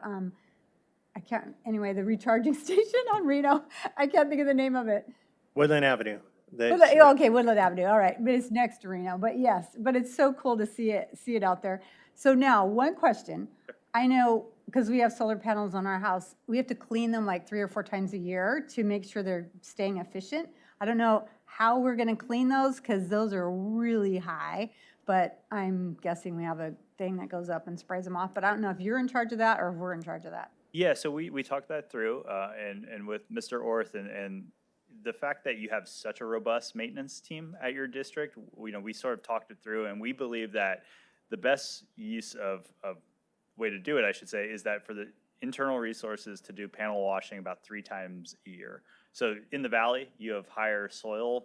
the recharging station on Reno. I can't think of the name of it. Woodland Avenue. Okay, Woodland Avenue, all right, but it's next to Reno, but yes, but it's so cool to see it out there. So now, one question, I know, because we have solar panels on our house, we have to clean them like 3 or 4 times a year to make sure they're staying efficient. I don't know how we're gonna clean those, because those are really high, but I'm guessing we have a thing that goes up and sprays them off, but I don't know if you're in charge of that or if we're in charge of that. Yeah, so we talked that through, and with Mr. Orth and the fact that you have such a robust maintenance team at your district, we sort of talked it through, and we believe that the best use of way to do it, I should say, is that for the internal resources to do panel washing about 3 times a year. So in the valley, you have higher soil.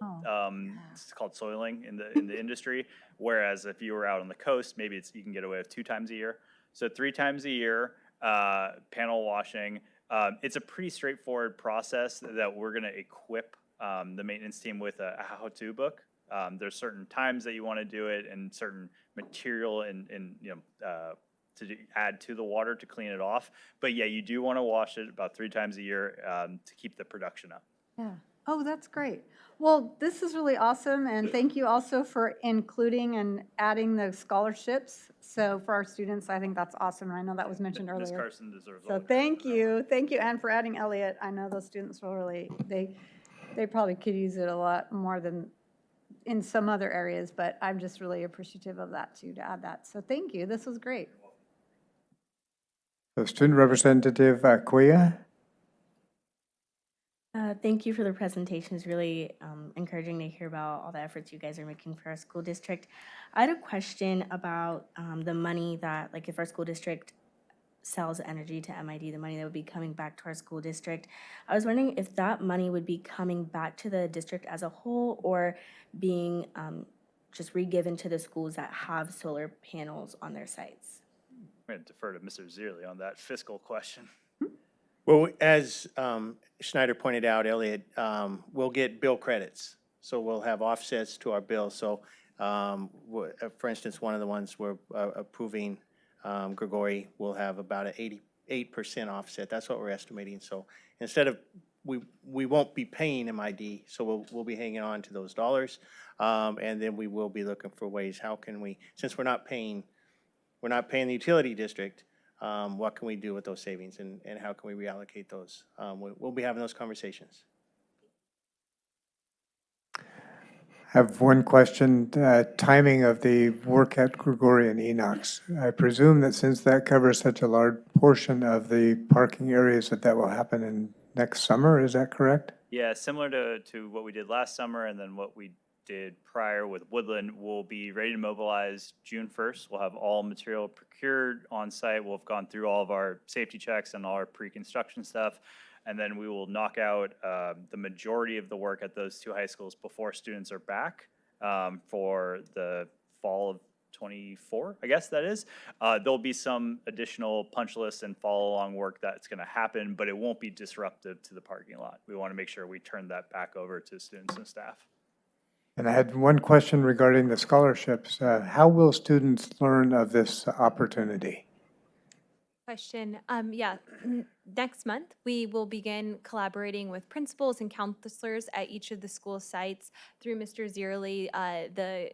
It's called soiling in the industry. Whereas if you were out on the coast, maybe you can get away with 2 times a year. So 3 times a year, panel washing. It's a pretty straightforward process that we're going to equip the maintenance team with a how-to book. There's certain times that you want to do it and certain material and to add to the water to clean it off. But yeah, you do want to wash it about 3 times a year to keep the production up. Yeah. Oh, that's great. Well, this is really awesome, and thank you also for including and adding the scholarships. So for our students, I think that's awesome, and I know that was mentioned earlier. Ms. Carson deserves all So the credit. thank you, and for adding Elliot. I know those students will really, they probably could use it a lot more than in some other areas, but I'm just really appreciative of that too, to add that. So thank you, this was great. So Student Representative Cuya. Thank you for the presentation. It's really encouraging to hear about all the efforts you guys are making for our school district. I had a question about the money that, like, if our school district sells energy to MID, the money that would be coming back to our school district. I was wondering if that money would be coming back to the district as a whole or being just re-given to the schools that have solar panels on their sites. I'm going to defer to Mr. Zierli on that fiscal question. Well, as Schneider pointed out, Elliot, we'll get bill credits. So we'll have offsets to our bill. So, for instance, one of the ones we're approving, Grigori, will have about an 88% offset. That's what we're estimating. So instead of, we won't be paying MID, so we'll be hanging on to those dollars. And then we will be looking for ways, how can we, since we're not paying the utility district, what can we do with those savings and how can we reallocate those? We'll be having those conversations. I have one question, timing of the work at Grigori and Enox. I presume that since that covers such a large portion of the parking areas that will happen in next summer, is that correct? Yeah, similar to what we did last summer and then what we did prior with Woodland, we'll be ready to mobilize June 1st. We'll have all material procured on site. We'll have gone through all of our safety checks and all our pre-construction stuff. And then we will knock out the majority of the work at those two high schools before students are back for the fall of 24, I guess that is. There'll be some additional punch lists and follow-along work that's going to happen, but it won't be disruptive to the parking lot. We want to make sure we turn that back over to students and staff. And I had one question regarding the scholarships. How will students learn of this opportunity? Question. Next month, we will begin collaborating with principals and counselors at each of the school sites through Mr. Zierli, the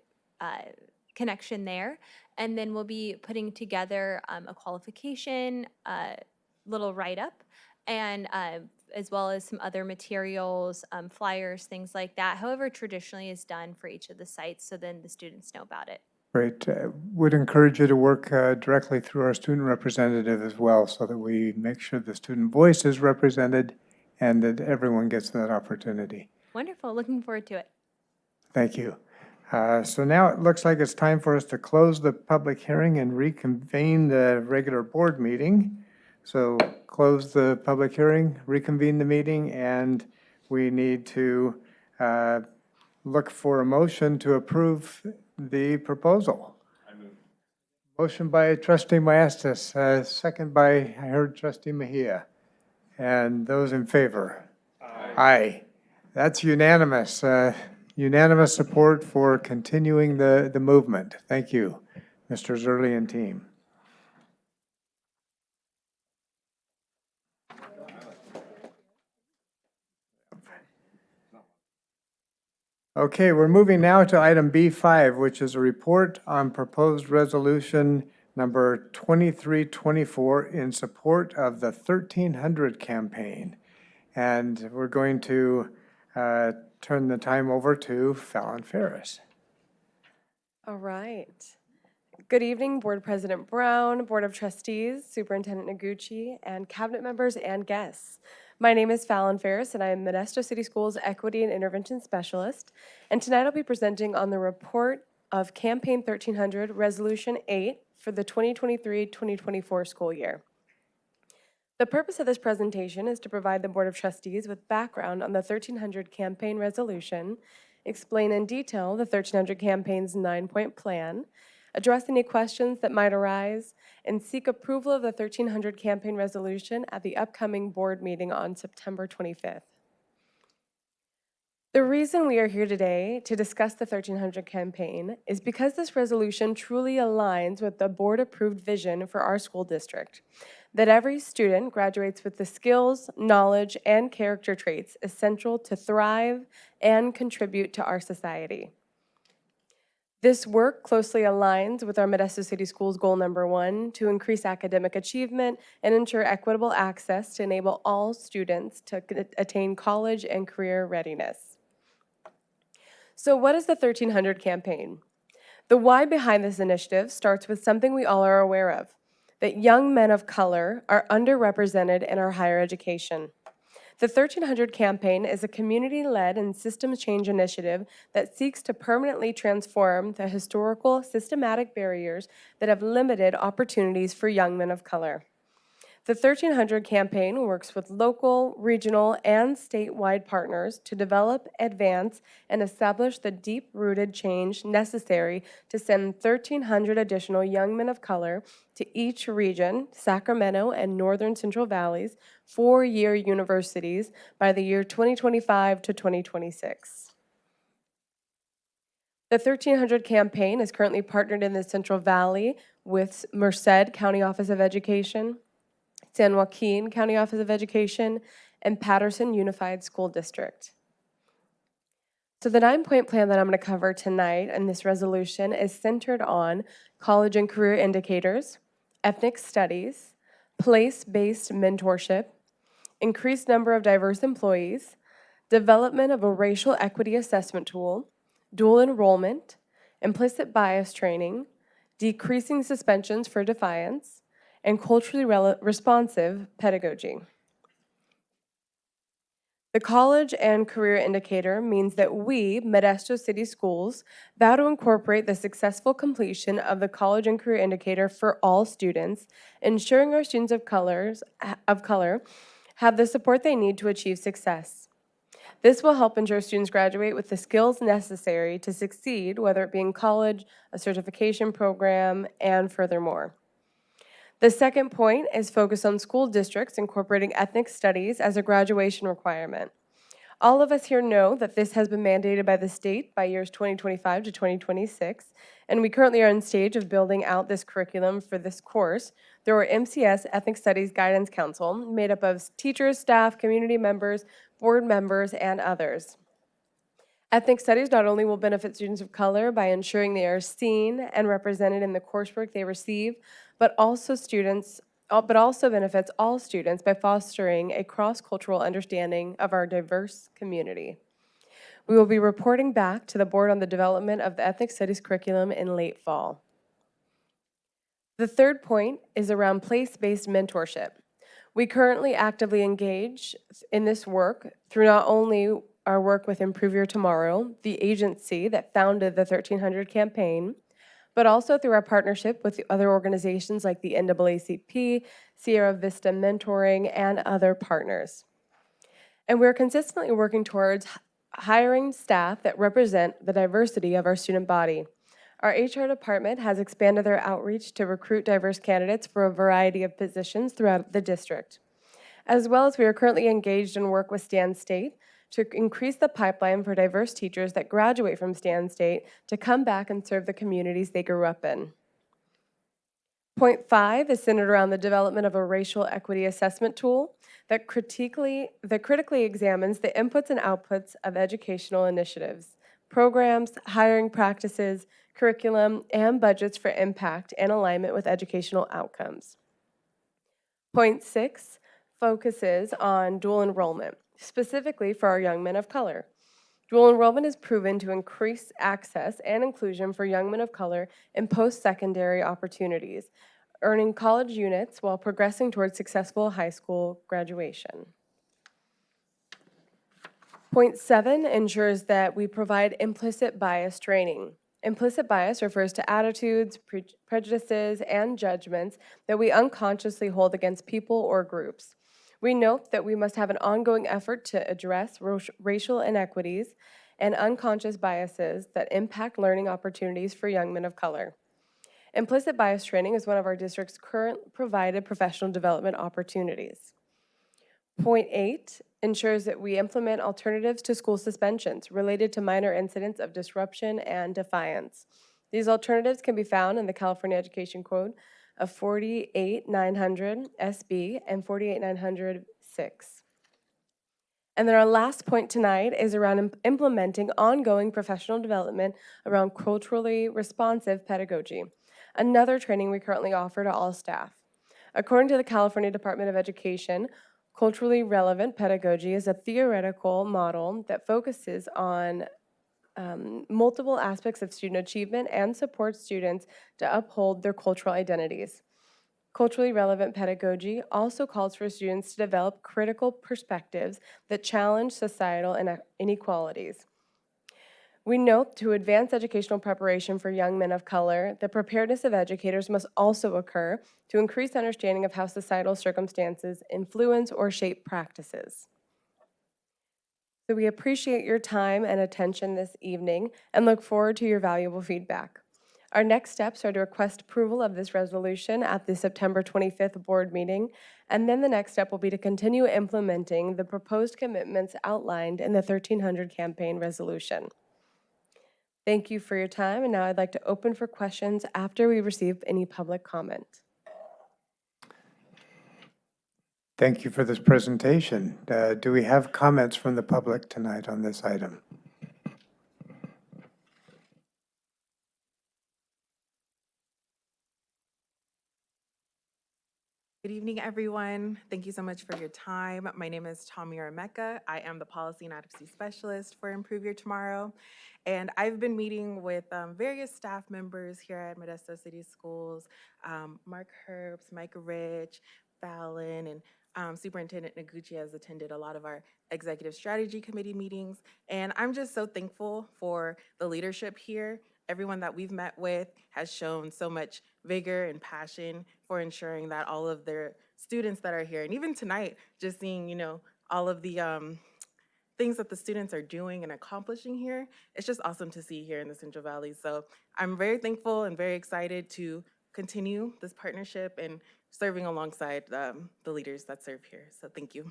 connection there. And then we'll be putting together a qualification, little write-up, and as well as some other materials, flyers, things like that, however traditionally is done for each of the sites, so then the students know about it. Great. Would encourage you to work directly through our student representative as well so that we make sure the student voice is represented and that everyone gets that opportunity. Wonderful. Looking forward to it. Thank you. So now it looks like it's time for us to close the public hearing and reconvene the regular board meeting. So close the public hearing, reconvene the meeting, and we need to look for a motion to approve the proposal. Motion by Trustee Maestas, second by, I heard Trustee Mejia. And those in favor? Aye. That's unanimous. Unanimous support for continuing the movement. Thank you, Mr. Zierli and team. Okay, we're moving now to item B5, which is a report on proposed resolution number 2324 in support of the 1300 campaign. And we're going to turn the time over to Fallon Ferris. All right. Good evening, Board President Brown, Board of Trustees, Superintendent Noguchi, and Cabinet members and guests. My name is Fallon Ferris, and I am Modesto City Schools Equity and Intervention Specialist. And tonight I'll be presenting on the report of Campaign 1300 Resolution 8 for the 2023-2024 school year. The purpose of this presentation is to provide the Board of Trustees with background on the 1300 campaign resolution, explain in detail the 1300 campaign's 9-point plan, address any questions that might arise, and seek approval of the 1300 campaign resolution at the upcoming board meeting on September 25th. The reason we are here today to discuss the 1300 campaign is because this resolution truly aligns with the board-approved vision for our school district, that every student graduates with the skills, knowledge, and character traits essential to thrive and contribute to our society. This work closely aligns with our Modesto City Schools goal number 1 to increase academic achievement and ensure equitable access to enable all students to attain college and career readiness. So what is the 1300 campaign? The why behind this initiative starts with something we all are aware of, that young men of color are underrepresented in our higher education. The 1300 campaign is a community-led and systems change initiative that seeks to permanently transform the historical, systematic barriers that have limited opportunities for young men of color. The 1300 campaign works with local, regional, and statewide partners to develop, advance, and establish the deep-rooted change necessary to send 1,300 additional young men of color to each region, Sacramento and Northern Central Valley's four-year universities by the year 2025 to 2026. The 1300 campaign is currently partnered in the Central Valley with Merced County Office of Education, San Joaquin County Office of Education, and Patterson Unified School District. So the 9-point plan that I'm going to cover tonight in this resolution is centered on college and career indicators, ethnic studies, place-based mentorship, increased number of diverse employees, development of a racial equity assessment tool, dual enrollment, implicit bias training, decreasing suspensions for defiance, and culturally responsive pedagogy. The College and Career Indicator means that we, Modesto City Schools, vow to incorporate the successful completion of the College and Career Indicator for all students, ensuring our students of color have the support they need to achieve success. This will help ensure students graduate with the skills necessary to succeed, whether it be in college, a certification program, and furthermore. The second point is focused on school districts incorporating ethnic studies as a graduation requirement. All of us here know that this has been mandated by the state by years 2025 to 2026, and we currently are in stage of building out this curriculum for this course through our MCS Ethnic Studies Guidance Council, made up of teachers, staff, community members, board members, and others. Ethnic studies not only will benefit students of color by ensuring they are seen and represented in the coursework they receive, but also benefits all students by fostering a cross-cultural understanding of our diverse community. We will be reporting back to the board on the development of the ethnic studies curriculum in late fall. The third point is around place-based mentorship. We currently actively engage in this work through not only our work with Improve Your Tomorrow, the agency that founded the 1300 campaign, but also through our partnership with the other organizations like the NAACP, Sierra Vista Mentoring, and other partners. And we're consistently working towards hiring staff that represent the diversity of our student body. Our HR department has expanded their outreach to recruit diverse candidates for a variety of positions throughout the district. As well as we are currently engaged in work with Stan State to increase the pipeline for diverse teachers that graduate from Stan State to come back and serve the communities they grew up in. Point 5 is centered around the development of a racial equity assessment tool that critically examines the inputs and outputs of educational initiatives, programs, hiring practices, curriculum, and budgets for impact and alignment with educational outcomes. Point 6 focuses on dual enrollment, specifically for our young men of color. Dual enrollment is proven to increase access and inclusion for young men of color in post-secondary opportunities, earning college units while progressing towards successful high school graduation. Point 7 ensures that we provide implicit bias training. Implicit bias refers to attitudes, prejudices, and judgments that we unconsciously hold against people or groups. We note that we must have an ongoing effort to address racial inequities and unconscious biases that impact learning opportunities for young men of color. Implicit bias training is one of our district's current provided professional development opportunities. Point 8 ensures that we implement alternatives to school suspensions related to minor incidents of disruption and defiance. These alternatives can be found in the California Education Code of 48900 SB and 48906. And then our last point tonight is around implementing ongoing professional development around culturally responsive pedagogy, another training we currently offer to all staff. According to the California Department of Education, culturally relevant pedagogy is a theoretical model that focuses on multiple aspects of student achievement and supports students to uphold their cultural identities. Culturally relevant pedagogy also calls for students to develop critical perspectives that challenge societal inequalities. We note to advance educational preparation for young men of color, the preparedness of educators must also occur to increase understanding of how societal circumstances influence or shape practices. So we appreciate your time and attention this evening and look forward to your valuable feedback. Our next steps are to request approval of this resolution at the September 25th board meeting, and then the next step will be to continue implementing the proposed commitments outlined in the 1300 campaign resolution. Thank you for your time, and now I'd like to open for questions after we receive any public comment. Thank you for this presentation. Do we have comments from the public tonight on this item? Good evening, everyone. Thank you so much for your time. My name is Tamira Mecca. I am the Policy and Advocacy Specialist for Improve Your Tomorrow. And I've been meeting with various staff members here at Modesto City Schools, Mark Herbst, Micah Rich, Fallon, and Superintendent Noguchi has attended a lot of our Executive Strategy Committee meetings. And I'm just so thankful for the leadership here. Everyone that we've met with has shown so much vigor and passion for ensuring that all of their students that are here, and even tonight, just seeing, you know, all of the things that the students are doing and accomplishing here, it's just awesome to see here in the Central Valley. So I'm very thankful and very excited to continue this partnership and serving alongside the leaders that serve here. So thank you.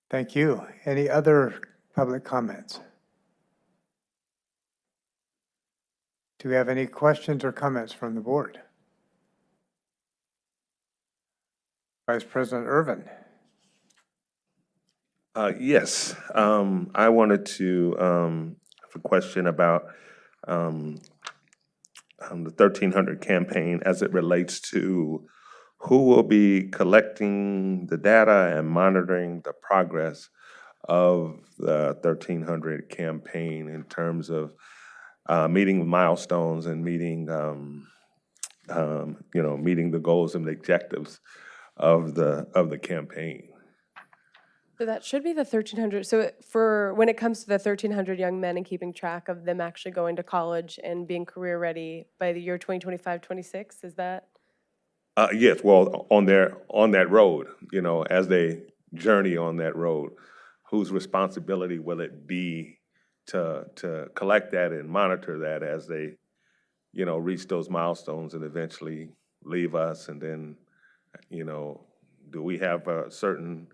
Thank you. Any other public comments? Do we have any questions or comments from the board? Vice President Irvin. Yes, I wanted to have a question about the 1300 campaign as it relates to who will be collecting the data and monitoring the progress of the 1300 campaign in terms of meeting milestones and meeting, meeting the goals and the objectives of the campaign. So that should be the 1300. So for when it comes to the 1300 young men and keeping track of them actually going to college and being career ready by the year 2025-26, is that? Yes, well, on that road, you know, as they journey on that road, whose responsibility will it be to collect that and monitor that as they, you know, reach those milestones and eventually leave us? And then, you know, do we have a certain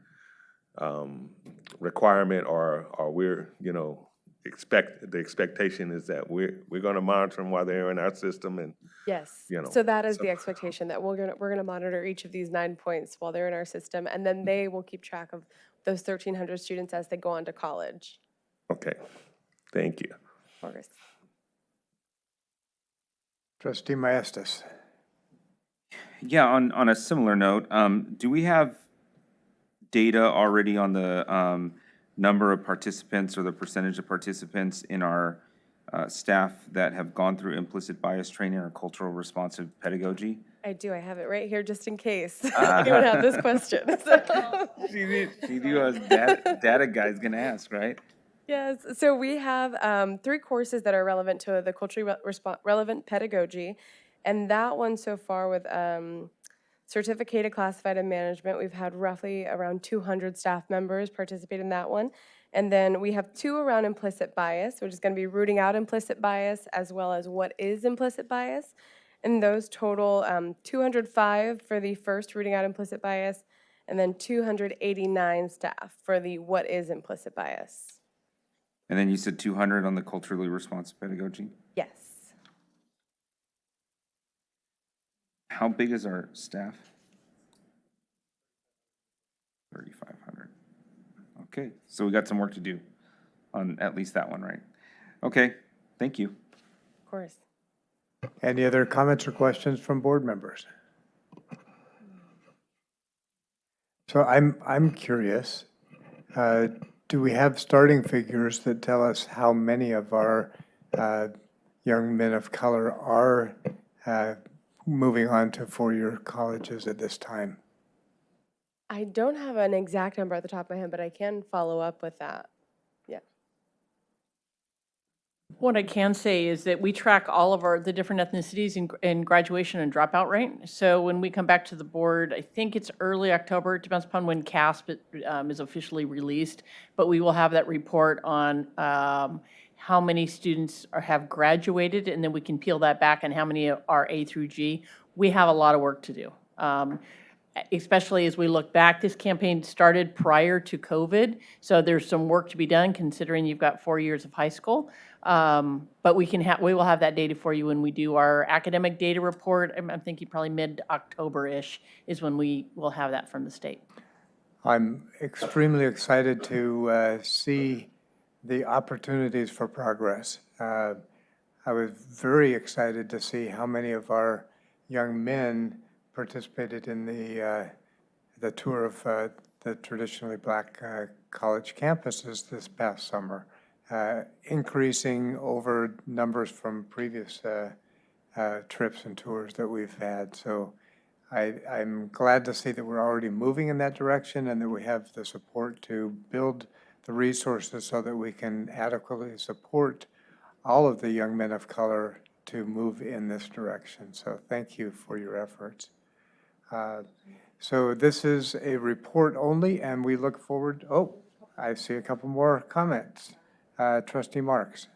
requirement, or we're, you know, the expectation is that we're going to monitor them while they're in our system? And Yes. you know, So that is the expectation, that we're gonna monitor each of these 9 points while they're in our system, and then they will keep track of those 1300 students as they go on to college. okay, thank you. Of course. Trustee Maestas. Yeah, on a similar note, do we have data already on the number of participants or the percentage of participants in our staff that have gone through implicit bias training or cultural responsive pedagogy? I do, I have it right here just in case anyone have this question. She knew I was data guy's gonna ask, right? Yes, so we have 3 courses that are relevant to the culturally relevant pedagogy, and that one so far with certificated classified and management, we've had roughly around 200 staff members participate in that one. And then we have 2 around implicit bias, which is going to be rooting out implicit bias as well as what is implicit bias. And those total 205 for the first rooting out implicit bias, and then 289 staff for the what is implicit bias. And then you said 200 on the culturally responsive pedagogy? Yes. How big is our staff? 3,500. Okay, so we got some work to do on at least that one, right? Okay, thank you. Of course. Any other comments or questions from board members? So I'm curious, do we have starting figures that tell us how many of our young men of color are moving on to 4-year colleges at this time? I don't have an exact number at the top of my head, but I can follow up with that. Yeah. What I can say is that we track all of the different ethnicities in graduation and dropout rate. So when we come back to the board, I think it's early October, it depends upon when CASP is officially released, but we will have that report on how many students have graduated, and then we can peel that back and how many are A through G. We have a lot of work to do. Especially as we look back, this campaign started prior to COVID, so there's some work to be done considering you've got 4 years of high school. But we will have that data for you when we do our academic data report. I'm thinking probably mid-October-ish is when we will have that from the state. I'm extremely excited to see the opportunities for progress. I was very excited to see how many of our young men participated in the tour of the traditionally black college campuses this past summer, increasing over numbers from previous trips and tours that we've had. So I'm glad to see that we're already moving in that direction and that we have the support to build the resources so that we can adequately support all of the young men of color to move in this direction. So thank you for your efforts. So this is a report only, and we look forward, I see a couple more comments. Trustee Marks.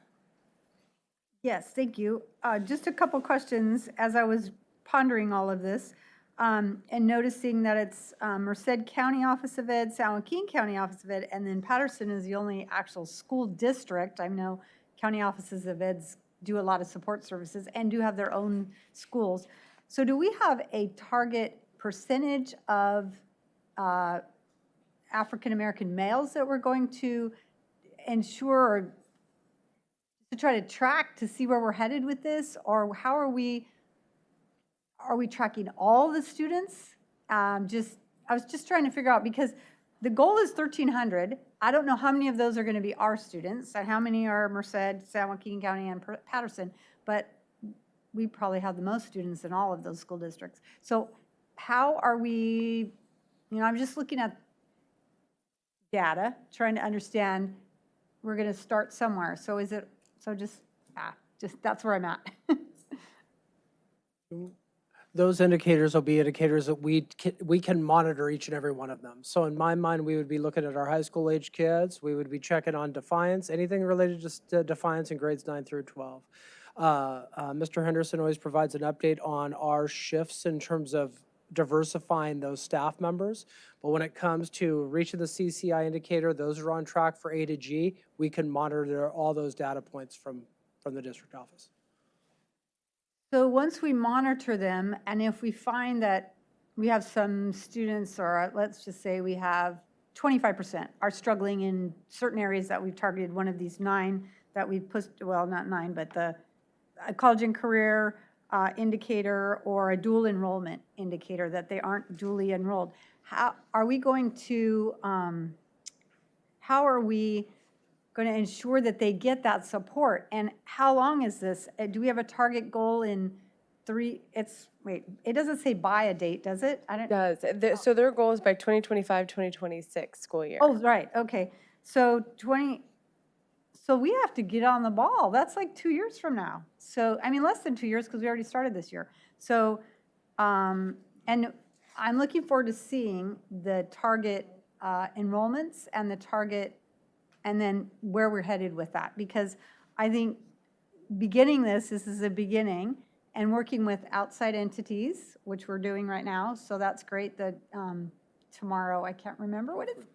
Yes, thank you. Just a couple questions as I was pondering all of this and noticing that it's Merced County Office of Ed, San Joaquin County Office of Ed, and then Patterson is the only actual school district. I know county offices of Ed do a lot of support services and do have their own schools. So do we have a target percentage of African-American males that we're going to ensure or to try to track to see where we're headed with this? Or how are we tracking all the students? I was just trying to figure out, because the goal is 1,300. I don't know how many of those are going to be our students and how many are Merced, San Joaquin County, and Patterson, but we probably have the most students in all of those school districts. So how are we, I'm just looking at data, trying to understand, we're going to start somewhere. So is it, just that's where I'm at. Those indicators will be indicators that we can monitor each and every one of them. So in my mind, we would be looking at our high school age kids. We would be checking on defiance, anything related to defiance in grades 9 through 12. Mr. Henderson always provides an update on our shifts in terms of diversifying those staff members. But when it comes to reaching the CCI indicator, those are on track for A to G. We can monitor all those data points from the district office. So once we monitor them, and if we find that we have some students, or let's just say we have 25% are struggling in certain areas that we've targeted, one of these 9 that we've put, well, not 9, but the college and career indicator or a dual enrollment indicator that they aren't duly enrolled. How are we going to ensure that they get that support? And how long is this? Do we have a target goal in 3? It doesn't say by a date, does it? It does. So their goal is by 2025, 2026 school year. Oh, right, okay. So we have to get on the ball. That's like 2 years from now. So, less than 2 years because we already started this year. So, and I'm looking forward to seeing the target enrollments and the target, and then where we're headed with that. Because I think this is a beginning, and working with outside entities, which we're doing right now. So that's great that tomorrow, I can't remember what it's.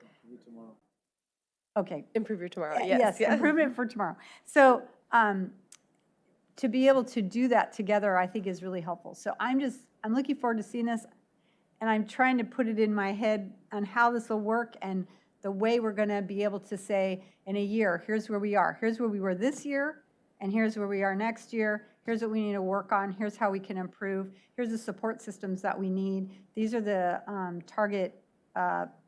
Okay. Improve your tomorrow, Yes, improvement for tomorrow. So to be able to do that together, I think is really helpful. So I'm looking forward to seeing this, and I'm trying to put it in my head on how this will work and the way we're going to be able to say in a year, here's where we are. Here's where we were this year, and here's where we are next year. Here's what we need to work on. Here's how we can improve. Here's the support systems that we need. These are the target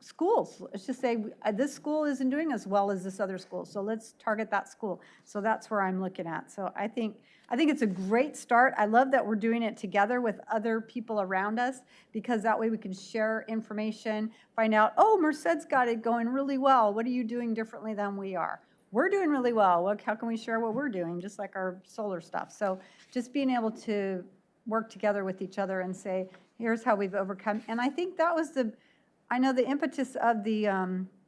schools. Let's just say this school isn't doing as well as this other school, so let's target that school. So that's where I'm looking at. So I think it's a great start. I love that we're doing it together with other people around us, because that way we can share information, find out, oh, Merced's got it going really well. What are you doing differently than we are? we're doing really well. How can we share what we're doing, just like our solar stuff? So just being able to work together with each other and say, here's how we've overcome. And I think that was I know the impetus of the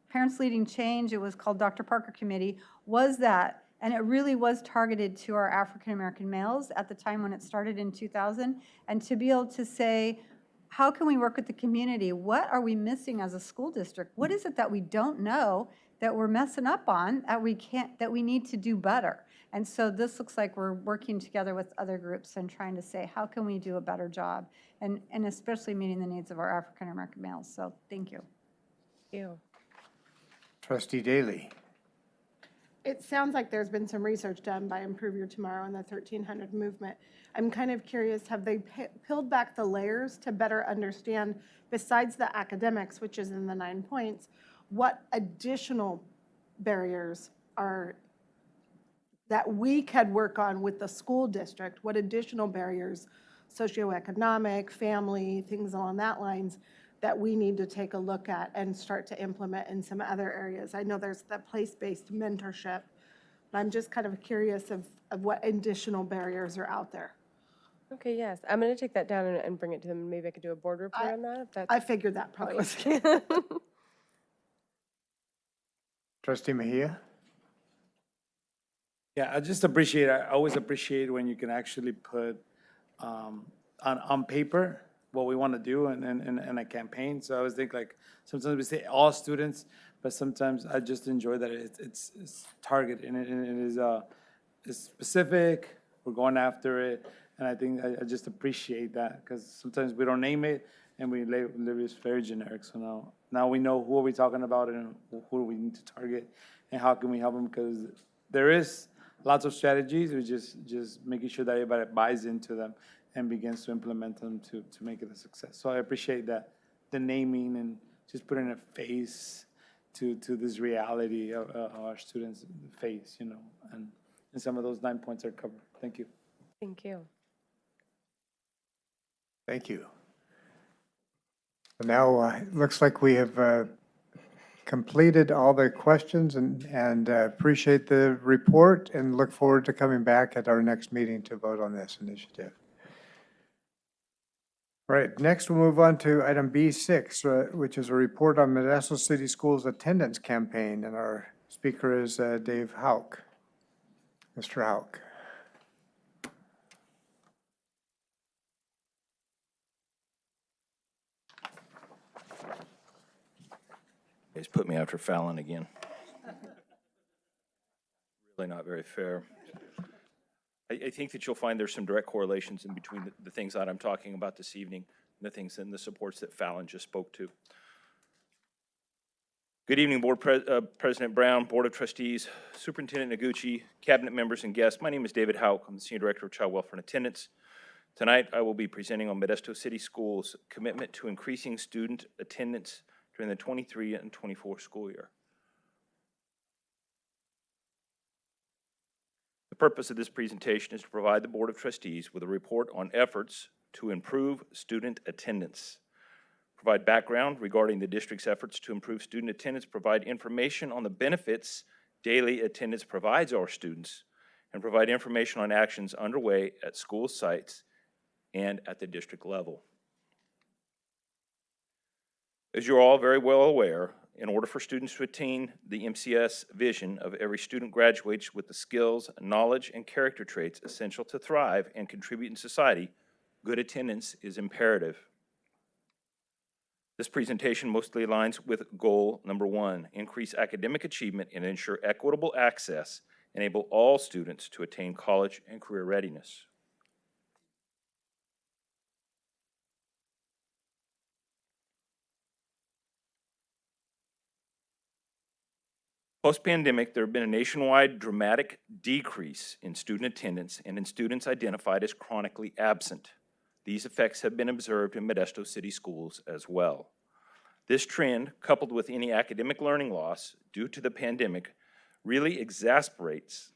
Parents Leading Change, it was called Dr. Parker Committee, was that. And it really was targeted to our African-American males at the time when it started in 2000. And to be able to say, how can we work with the community? What are we missing as a school district? What is it that we don't know that we're messing up on, that we need to do better? And so this looks like we're working together with other groups and trying to say, how can we do a better job? And especially meeting the needs of our African-American males. So thank you. Thank you. Trustee Daly. It sounds like there's been some research done by Improve Your Tomorrow and the 1300 movement. I'm kind of curious, have they peeled back the layers to better understand, besides the academics, which is in the 9 points, what additional barriers are that we could work on with the school district? What additional barriers, socioeconomic, family, things along that lines, that we need to take a look at and start to implement in some other areas? I know there's the place-based mentorship, but I'm just kind of curious of what additional barriers are out there. Okay, yes. I'm going to take that down and bring it to them, and maybe I could do a board report on that. If that's... I figured that probably was. Trustee Mejia. Yeah, I always appreciate when you can actually put on paper what we want to do in a campaign. So I always think, like, sometimes we say all students, but sometimes I just enjoy that it's targeted and it is specific. We're going after it. And I think I just appreciate that, because sometimes we don't name it and we live it's very generic. So now we know who are we talking about and who do we need to target and how can we help them, because there is lots of strategies. We just making sure that everybody buys into them and begins to implement them to make it a success. So I appreciate that, the naming and just putting a face to this reality of our students face, and some of those 9 points are covered. Thank you. Thank you. Thank you. Now, it looks like we have completed all the questions and appreciate the report and look forward to coming back at our next meeting to vote on this initiative. All right, next we'll move on to item B6, which is a report on Modesto City Schools attendance campaign, and our speaker is Dave Hauk. Mr. Hauk. He's put me after Fallon again. Really not very fair. I think that you'll find there's some direct correlations in between the things that I'm talking about this evening and the things and the supports that Fallon just spoke to. Good evening, President Brown, Board of Trustees, Superintendent Noguchi, Cabinet members, and guests. My name is David Hauk. I'm the Senior Director of Child Welfare and Attendance. Tonight, I will be presenting on Modesto City Schools' commitment to increasing student attendance during the 23 and 24 school year. The purpose of this presentation is to provide the Board of Trustees with a report on efforts to improve student attendance, provide background regarding the district's efforts to improve student attendance, provide information on the benefits daily attendance provides our students, and provide information on actions underway at school sites and at the district level. As you're all very well aware, in order for students to attain the MCS vision of every student graduates with the skills, knowledge, and character traits essential to thrive and contribute in society, good attendance is imperative. This presentation mostly aligns with goal number 1, increase academic achievement and ensure equitable access, enable all students to attain college and career readiness. Post-pandemic, there have been a nationwide dramatic decrease in student attendance and in students identified as chronically absent. These effects have been observed in Modesto City Schools as well. This trend, coupled with any academic learning loss due to the pandemic, really exasperates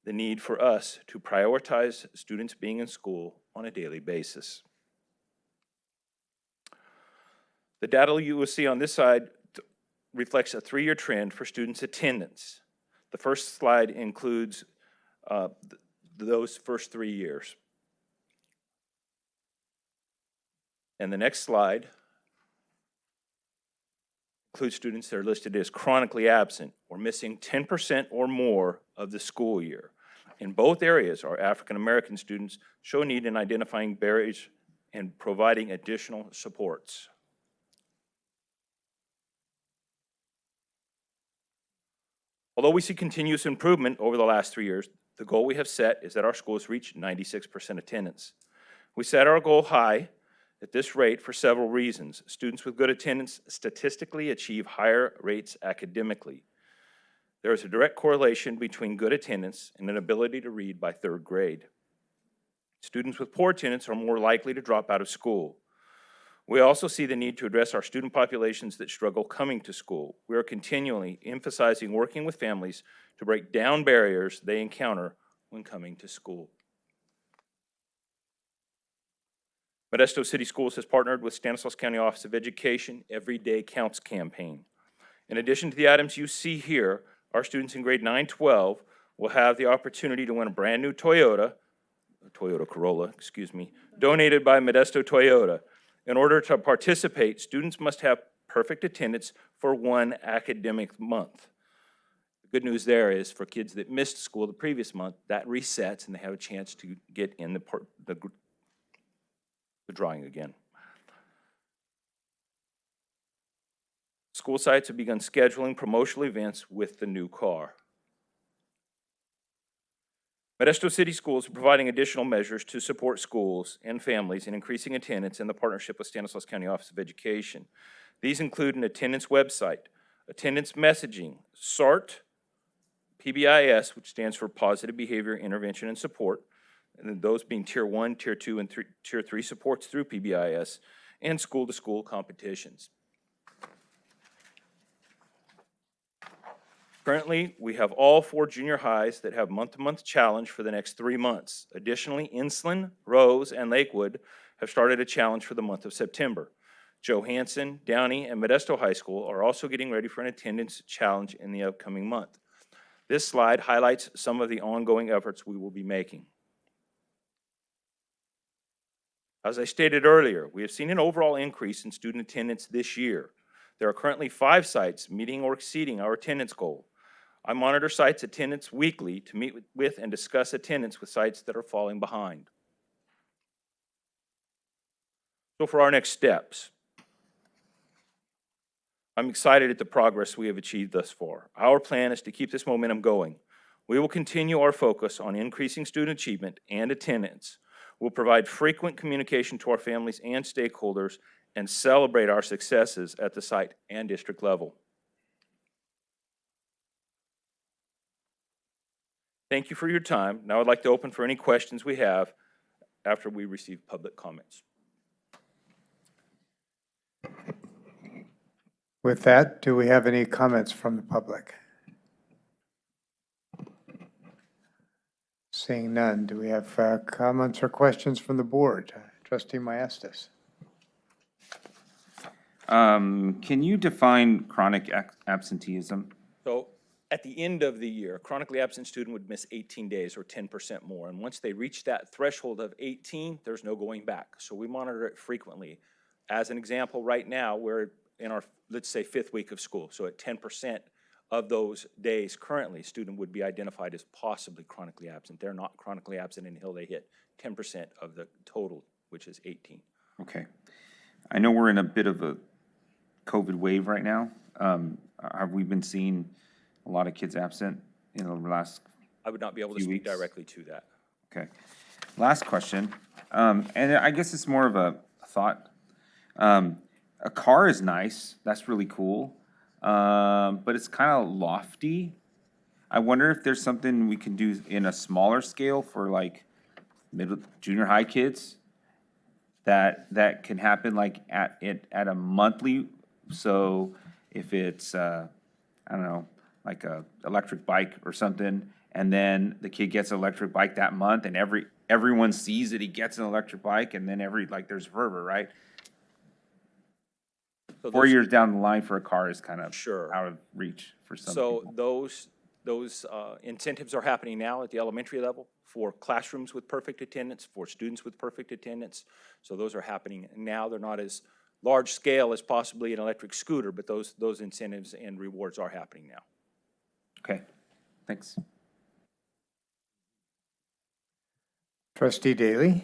the need for us to prioritize students being in school on a daily basis. The data you will see on this side reflects a 3-year trend for students' attendance. The first slide includes those first 3 years. And the next slide includes students that are listed as chronically absent or missing 10% or more of the school year. In both areas, our African American students show need in identifying barriers and providing additional supports. Although we see continuous improvement over the last 3 years, the goal we have set is that our schools reach 96% attendance. We set our goal high at this rate for several reasons. Students with good attendance statistically achieve higher rates academically. There is a direct correlation between good attendance and an ability to read by 3rd grade. Students with poor attendance are more likely to drop out of school. We also see the need to address our student populations that struggle coming to school. We are continually emphasizing working with families to break down barriers they encounter when coming to school. Modesto City Schools has partnered with Stanislaus County Office of Education Every Day Counts campaign. In addition to the items you see here, our students in grade 9-12 will have the opportunity to win a brand new Toyota Corolla, donated by Modesto Toyota. In order to participate, students must have perfect attendance for 1 academic month. The good news there is for kids that missed school the previous month, that resets and they have a chance to get in the drawing again. School sites have begun scheduling promotional events with the new car. Modesto City Schools are providing additional measures to support schools and families in increasing attendance in the partnership with Stanislaus County Office of Education. These include an attendance website, attendance messaging, SART, PBIS, which stands for Positive Behavior Intervention and Support, and then those being Tier 1, Tier 2, and Tier 3 supports through PBIS, and school-to-school competitions. Currently, we have all 4 junior highs that have month-to-month challenge for the next 3 months. Additionally, Insulan, Rose, and Lakewood have started a challenge for the month of September. Johansson, Downey, and Modesto High School are also getting ready for an attendance challenge in the upcoming month. This slide highlights some of the ongoing efforts we will be making. As I stated earlier, we have seen an overall increase in student attendance this year. There are currently 5 sites meeting or exceeding our attendance goal. I monitor sites' attendance weekly to meet with and discuss attendance with sites that are falling behind. So for our next steps, I'm excited at the progress we have achieved thus far. Our plan is to keep this momentum going. We will continue our focus on increasing student achievement and attendance. We'll provide frequent communication to our families and stakeholders and celebrate our successes at the site and district level. Thank you for your time. Now I'd like to open for any questions we have after we receive public comments. With that, do we have any comments from the public? Seeing none, do we have comments or questions from the board? Trustee Maestas. Can you define chronic absenteeism? So at the end of the year, a chronically absent student would miss 18 days or 10% more. And once they reach that threshold of 18, there's no going back. So we monitor it frequently. As an example, right now, we're in our, let's say, 5th week of school. So at 10% of those days currently, student would be identified as possibly chronically absent. They're not chronically absent until they hit 10% of the total, which is 18. Okay. I know we're in a bit of a COVID wave right now. Have we been seeing a lot of kids absent in the last I would not be able to few speak weeks? directly to that. Okay. Last question, and I guess it's more of a thought. A car is nice, that's really cool, but it's kind of lofty. I wonder if there's something we can do in a smaller scale for like junior high kids that can happen like at a monthly. So if it's I don't know, like a electric bike or something, and then the kid gets an electric bike that month, and everyone sees that he gets an electric bike, and then there's fervor, right? So 4 years down the line for a car is kind of Sure. out of reach for some So people. those Those incentives are happening now at the elementary level for classrooms with perfect attendance, for students with perfect attendance. So those are happening now. They're not as large scale as possibly an electric scooter, but those incentives and rewards are happening now. Okay, thanks. Trustee Daly?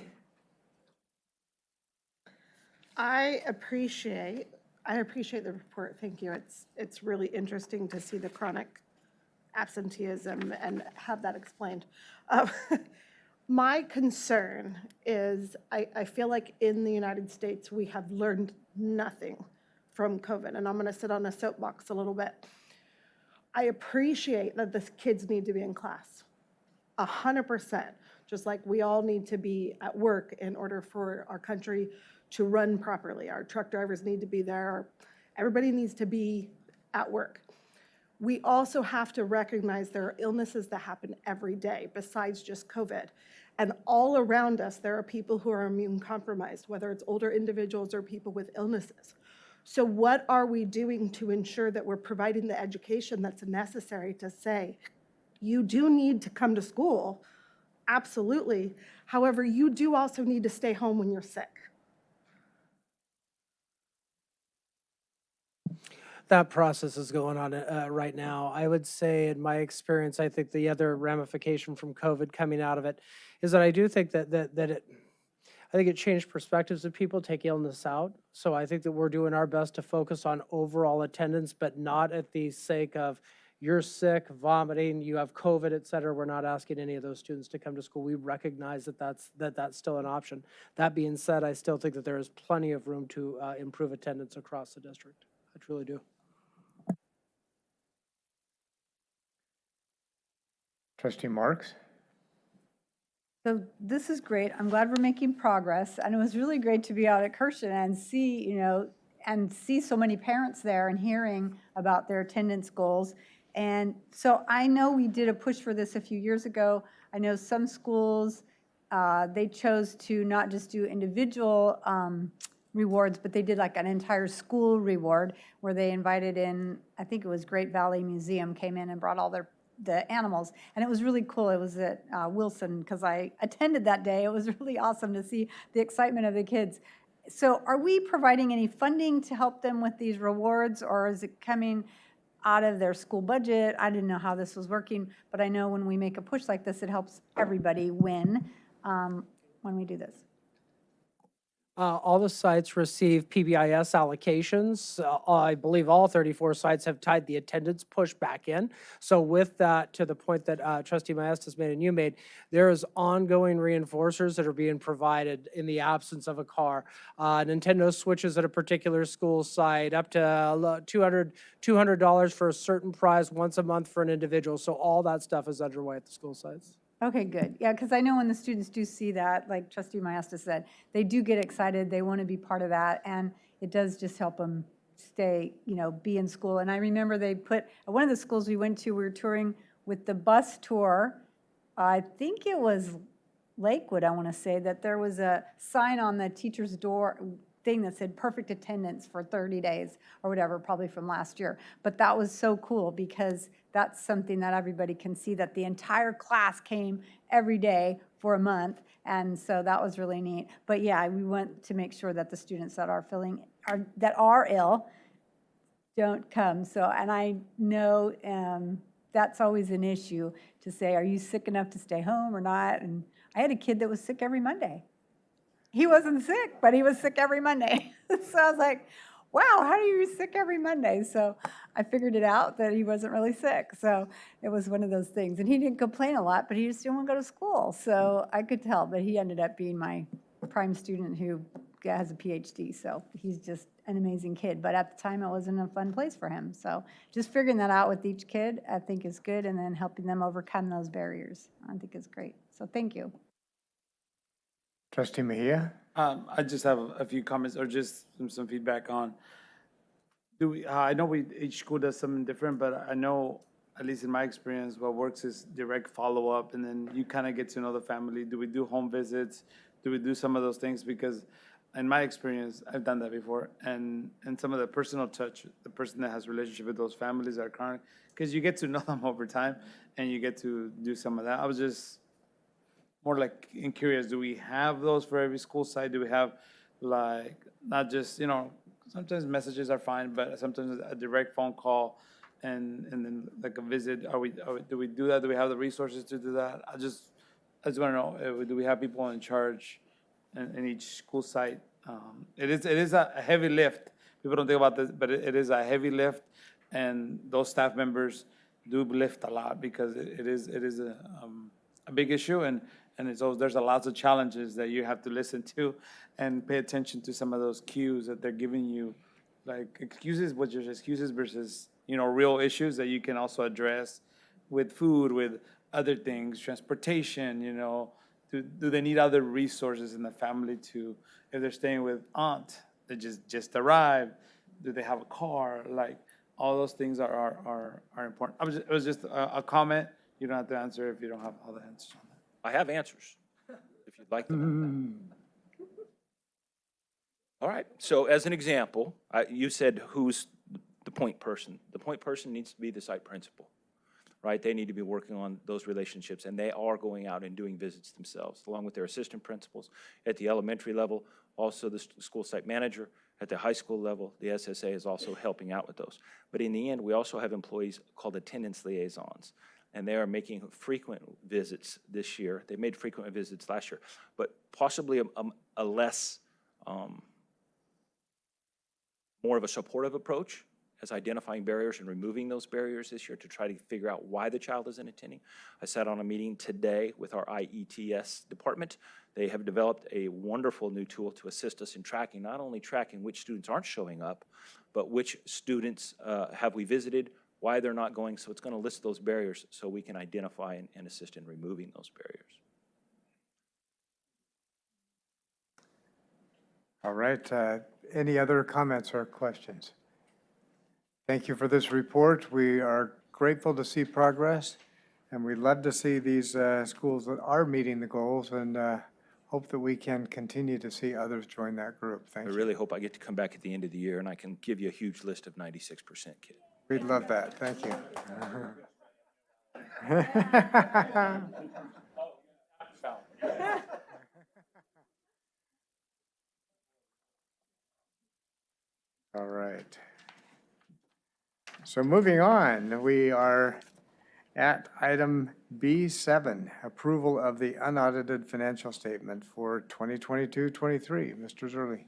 I appreciate the report. Thank you. It's really interesting to see the chronic absenteeism and have that explained. My concern is I feel like in the United States, we have learned nothing from COVID, and I'm going to sit on a soapbox a little bit. I appreciate that the kids need to be in class, 100%, just like we all need to be at work in order for our country to run properly. Our truck drivers need to be there. Everybody needs to be at work. We also have to recognize there are illnesses that happen every day besides just COVID. And all around us, there are people who are immune compromised, whether it's older individuals or people with illnesses. So what are we doing to ensure that we're providing the education that's necessary to say, you do need to come to school, absolutely. However, you do also need to stay home when you're sick. That process is going on right now. I would say, in my experience, I think the other ramification from COVID coming out of it is that I do think that I think it changed perspectives of people, take illness out. So I think that we're doing our best to focus on overall attendance, but not at the sake of you're sick, vomiting, you have COVID, et cetera. We're not asking any of those students to come to school. We recognize that that's still an option. That being said, I still think that there is plenty of room to improve attendance across the district. I truly do. Trustee Marks? So this is great. I'm glad we're making progress. And it was really great to be out at Kirshen and see so many parents there and hearing about their attendance goals. And so I know we did a push for this a few years ago. I know some schools, they chose to not just do individual rewards, but they did like an entire school reward where they invited in, I think it was Great Valley Museum came in and brought all the animals. And it was really cool. It was at Wilson because I attended that day. It was really awesome to see the excitement of the kids. So are we providing any funding to help them with these rewards, or is it coming out of their school budget? I didn't know how this was working, but I know when we make a push like this, it helps everybody win when we do this. All the sites receive PBIS allocations. I believe all 34 sites have tied the attendance push back in. So with that, to the point that Trustee Maestas made and you made, there is ongoing reinforcers that are being provided in the absence of a car. Nintendo Switches at a particular school site, up to $200 for a certain prize once a month for an individual. So all that stuff is underway at the school sites. Okay, good. Yeah, because I know when the students do see that, like Trustee Maestas said, they do get excited. They want to be part of that. And it does just help them stay, be in school. And I remember they put, at one of the schools we went to, we were touring with the bus tour. I think it was Lakewood, I want to say, that there was a sign on the teacher's door thing that said perfect attendance for 30 days or whatever, probably from last year. But that was so cool because that's something that everybody can see, that the entire class came every day for a month. And so that was really neat. But yeah, we want to make sure that the students that are ill don't come. So, and I know that's always an issue to say, are you sick enough to stay home or not? And I had a kid that was sick every Monday. He wasn't sick, but he was sick every Monday. So I was like, wow, how do you sick every Monday? So I figured it out that he wasn't really sick. So it was one of those things. And he didn't complain a lot, but he just didn't want to go to school. So I could tell, but he ended up being my prime student who has a PhD. So he's just an amazing kid. But at the time, it wasn't a fun place for him. So just figuring that out with each kid, I think is good. And then helping them overcome those barriers, I think is great. So thank you. Trustee Mejia? I just have a few comments or just some feedback on, I know each school does something different, but I know, at least in my experience, what works is direct follow-up, and then you kind of get to know the family. Do we do home visits? Do we do some of those things? Because in my experience, I've done that before, and some of the personal touch, the person that has relationship with those families that are chronic, because you get to know them over time, and you get to do some of that. I was just more like curious, do we have those for every school site? Do we have like, not just, you know, sometimes messages are fine, but sometimes a direct phone call and then like a visit, do we do that? Do we have the resources to do that? I just want to know, do we have people in charge in each school site? It is a heavy lift. People don't think about this, but it is a heavy lift, and those staff members do lift a lot because it is a big issue, and it's always, there's a lots of challenges that you have to listen to and pay attention to some of those cues that they're giving you, like excuses, which are excuses versus, you know, real issues that you can also address with food, with other things, transportation, you know. Do they need other resources in the family to, if they're staying with aunt that just arrived, do they have a car? Like, all those things are important. It was just a comment. You don't have to answer if you don't have all the answers on that. I have answers, if you'd like them. All right, so as an example, you said who's the point person. The point person needs to be the site principal, right? They need to be working on those relationships, and they are going out and doing visits themselves, along with their assistant principals at the elementary level, also the school site manager at the high school level. The SSA is also helping out with those. But in the end, we also have employees called attendance liaisons, and they are making frequent visits this year. They made frequent visits last year, but possibly a less, more of a supportive approach as identifying barriers and removing those barriers this year to try to figure out why the child isn't attending. I sat on a meeting today with our IETS department. They have developed a wonderful new tool to assist us in tracking, not only tracking which students aren't showing up, but which students have we visited, why they're not going. So it's going to list those barriers so we can identify and assist in removing those barriers. All right, any other comments or questions? Thank you for this report. We are grateful to see progress, and we'd love to see these schools that are meeting the goals, and hope that we can continue to see others join that group. Thank you. I really hope I get to come back at the end of the year and I can give you a huge list of 96% kids. We'd love that. Thank you. All right. So moving on, we are at item B7, approval of the unaudited financial statement for 2022-23. Mr. Zerly.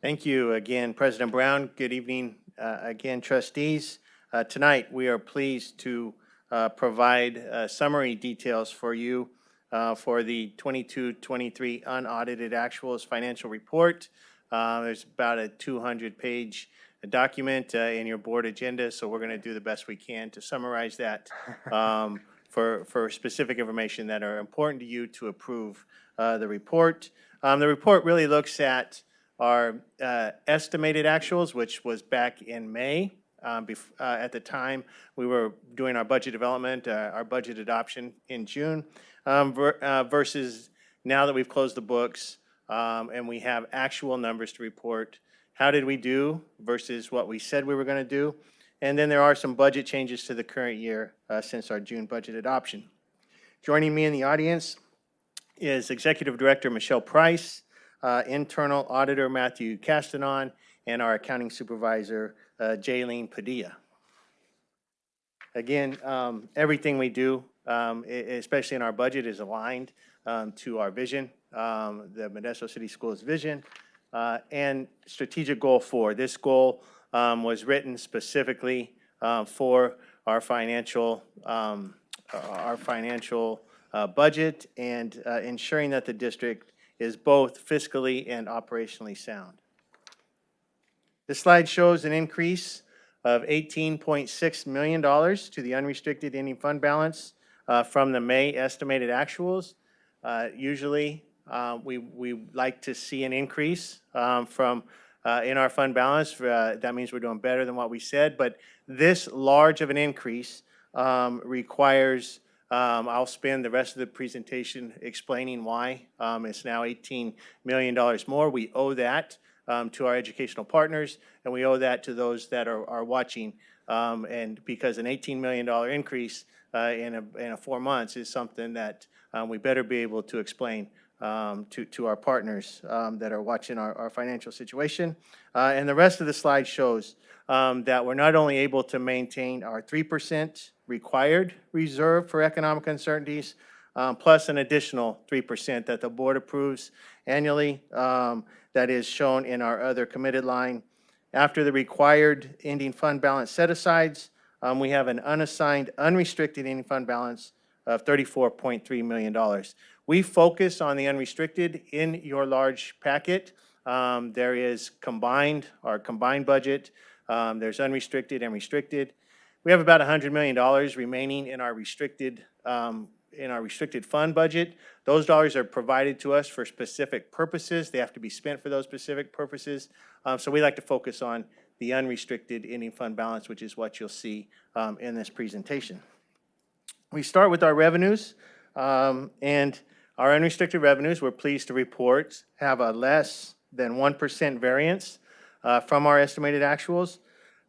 Thank you again, President Brown. Good evening again, trustees. Tonight, we are pleased to provide summary details for you for the 22-23 unaudited actuals financial report. There's about a 200-page document in your board agenda, so we're going to do the best we can to summarize that for specific information that are important to you to approve the report. The report really looks at our estimated actuals, which was back in May. At the time, we were doing our budget development, our budget adoption in June, versus now that we've closed the books and we have actual numbers to report. How did we do versus what we said we were going to do? And then there are some budget changes to the current year since our June budget adoption. Joining me in the audience is Executive Director Michelle Price, Internal Auditor Matthew Castanon, and our Accounting Supervisor Jaylene Padilla. Again, everything we do, especially in our budget, is aligned to our vision, the Modesto City Schools vision, and strategic goal 4. This goal was written specifically for our financial budget and ensuring that the district is both fiscally and operationally sound. This slide shows an increase of $18.6 million to the unrestricted ending fund balance from the May estimated actuals. Usually, we like to see an increase from in our fund balance. That means we're doing better than what we said, but this large of an increase requires I'll spend the rest of the presentation explaining why. It's now $18 million more. We owe that to our educational partners, and we owe that to those that are watching. And because an $18 million increase in 4 months is something that we better be able to explain to our partners that are watching our financial situation. And the rest of the slide shows that we're not only able to maintain our 3% required reserve for economic uncertainties, plus an additional 3% that the board approves annually, that is shown in our other committed line. After the required ending fund balance set-asides, we have an unassigned, unrestricted ending fund balance of $34.3 million. We focus on the unrestricted in your large packet. There is our combined budget. There's unrestricted and restricted. We have about $100 million remaining in our restricted fund budget. Those dollars are provided to us for specific purposes. They have to be spent for those specific purposes. So we like to focus on the unrestricted ending fund balance, which is what you'll see in this presentation. We start with our revenues, and our unrestricted revenues, we're pleased to report, have a less than 1% variance from our estimated actuals,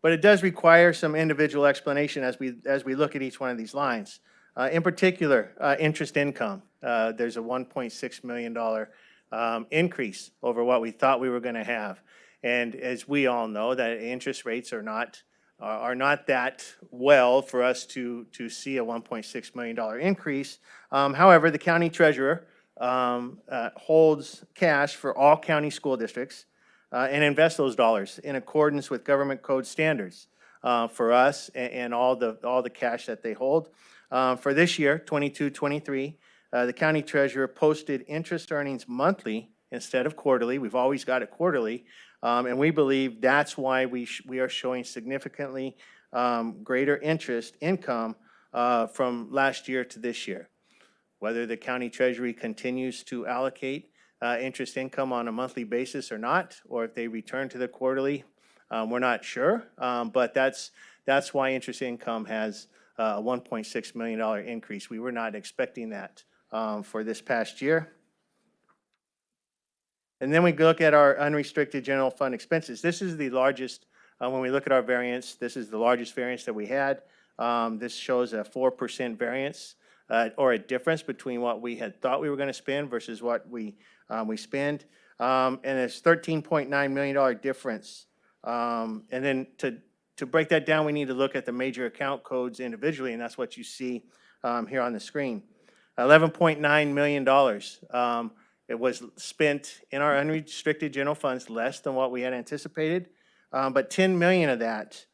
but it does require some individual explanation as we look at each one of these lines. In particular, interest income. There's a $1.6 million increase over what we thought we were going to have. And as we all know, that interest rates are not that well for us to see a $1.6 million increase. However, the county treasurer holds cash for all county school districts and invests those dollars in accordance with government code standards for us and all the cash that they hold. For this year, 22-23, the county treasurer posted interest earnings monthly instead of quarterly. We've always got it quarterly. And we believe that's why we are showing significantly greater interest income from last year to this year. Whether the county treasury continues to allocate interest income on a monthly basis or not, or if they return to the quarterly, we're not sure. But that's why interest income has a $1.6 million increase. We were not expecting that for this past year. And then we look at our unrestricted general fund expenses. This is the largest, when we look at our variance, this is the largest variance that we had. This shows a 4% variance or a difference between what we had thought we were going to spend versus what we spend. And it's $13.9 million difference. And then to break that down, we need to look at the major account codes individually, and that's what you see here on the screen. $11.9 million. It was spent in our unrestricted general funds less than what we had anticipated, but $10 million of that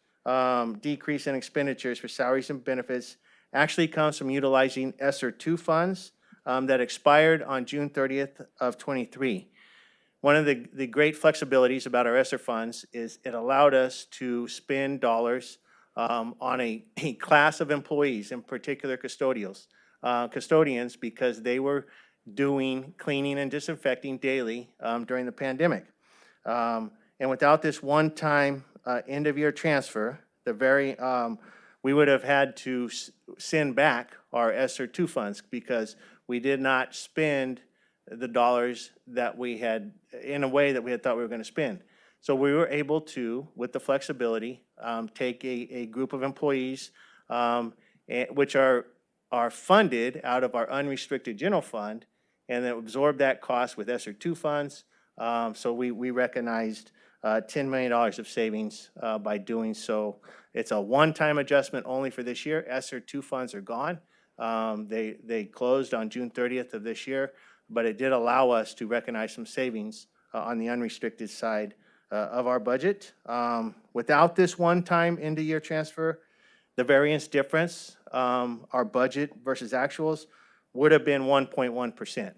decrease in expenditures for salaries and benefits actually comes from utilizing ESSER II funds that expired on June 30th of 23. One of the great flexibilities about our ESSER funds is it allowed us to spend dollars on a class of employees, in particular custodians, because they were doing cleaning and disinfecting daily during the pandemic. And without this one-time end-of-year transfer, we would have had to send back our ESSER II funds because we did not spend the dollars that we had in a way that we had thought we were going to spend. So we were able to, with the flexibility, take a group of employees which are funded out of our unrestricted general fund and then absorb that cost with ESSER II funds. So we recognized $10 million of savings by doing so. It's a one-time adjustment only for this year. ESSER II funds are gone. They closed on June 30th of this year, but it did allow us to recognize some savings on the unrestricted side of our budget. Without this one-time end-of-year transfer, the variance difference, our budget versus actuals, would have been 1.1%.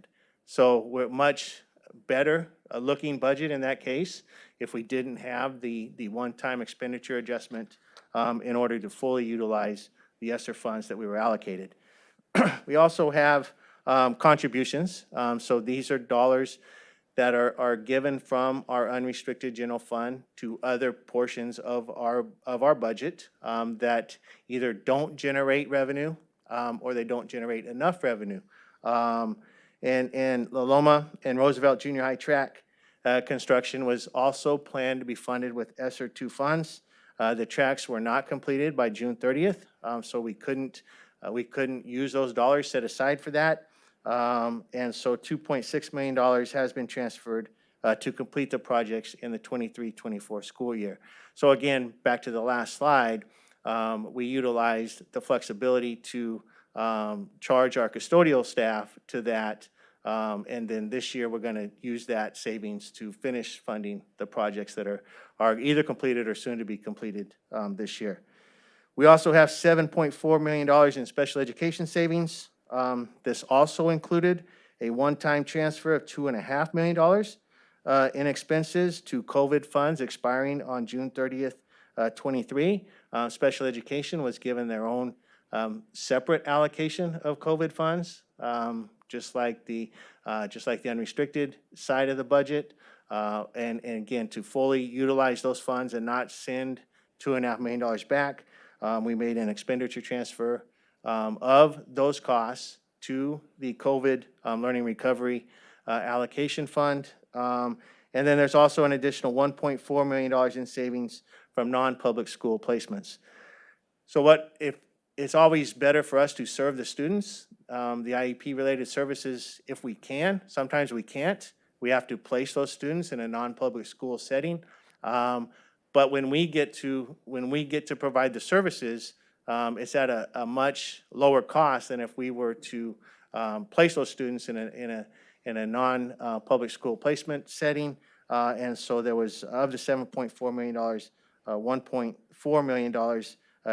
So we're much better looking budget in that case if we didn't have the one-time expenditure adjustment in order to fully utilize the ESSER funds that we were allocated. We also have contributions. So these are dollars that are given from our unrestricted general fund to other portions of our budget that either don't generate revenue or they don't generate enough revenue. And La Loma and Roosevelt Junior High track construction was also planned to be funded with ESSER 2 funds. The tracks were not completed by June 30th, so we couldn't use those dollars set aside for that. And so $2.6 million has been transferred to complete the projects in the 23-24 school year. So again, back to the last slide, we utilized the flexibility to charge our custodial staff to that. And then this year, we're going to use that savings to finish funding the projects that are either completed or soon to be completed this year. We also have $7.4 million in special education savings. This also included a one-time transfer of $2.5 million in expenses to COVID funds expiring on June 30th, 23. Special education was given their own separate allocation of COVID funds, just like the unrestricted side of the budget. And again, to fully utilize those funds and not send $2.5 million back, we made an expenditure transfer of those costs to the COVID Learning Recovery Allocation Fund. And then there's also an additional $1.4 million in savings from non-public school placements. So if it's always better for us to serve the students, the IEP-related services, if we can. Sometimes we can't. We have to place those students in a non-public school setting. But when we get to provide the services, it's at a much lower cost than if we were to place those students in a non-public school placement setting. And so there was, of the $7.4 million, $1.4 million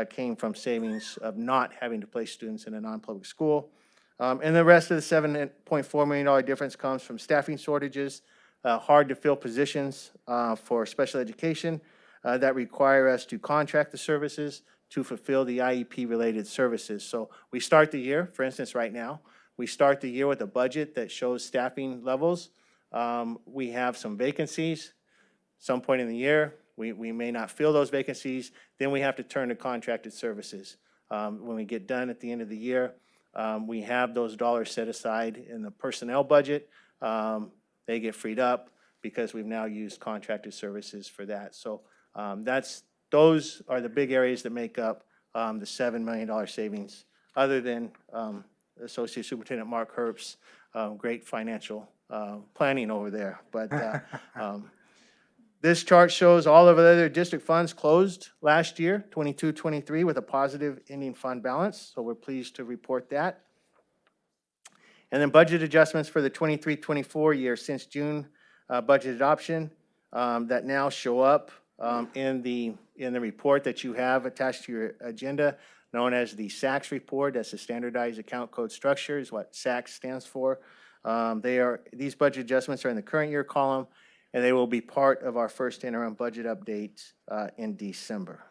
came from savings of not having to place students in a non-public school. And the rest of the $7.4 million difference comes from staffing shortages, hard to fill positions for special education that require us to contract the services to fulfill the IEP-related services. So we start the year, for instance, right now, we start the year with a budget that shows staffing levels. We have some vacancies. Some point in the year, we may not fill those vacancies. Then we have to turn to contracted services. When we get done at the end of the year, we have those dollars set aside in the personnel budget. They get freed up because we've now used contracted services for that. So those are the big areas that make up the $7 million savings, other than Associate Superintendent Mark Herbst's great financial planning over there. But this chart shows all of the other district funds closed last year, 22-23, with a positive ending fund balance. So we're pleased to report that. And then budget adjustments for the 23-24 year since June budget adoption that now show up in the report that you have attached to your agenda, known as the SACS report. That's the Standardized Account Code Structure, is what SACS stands for. These budget adjustments are in the current year column, and they will be part of our first interim budget update in December.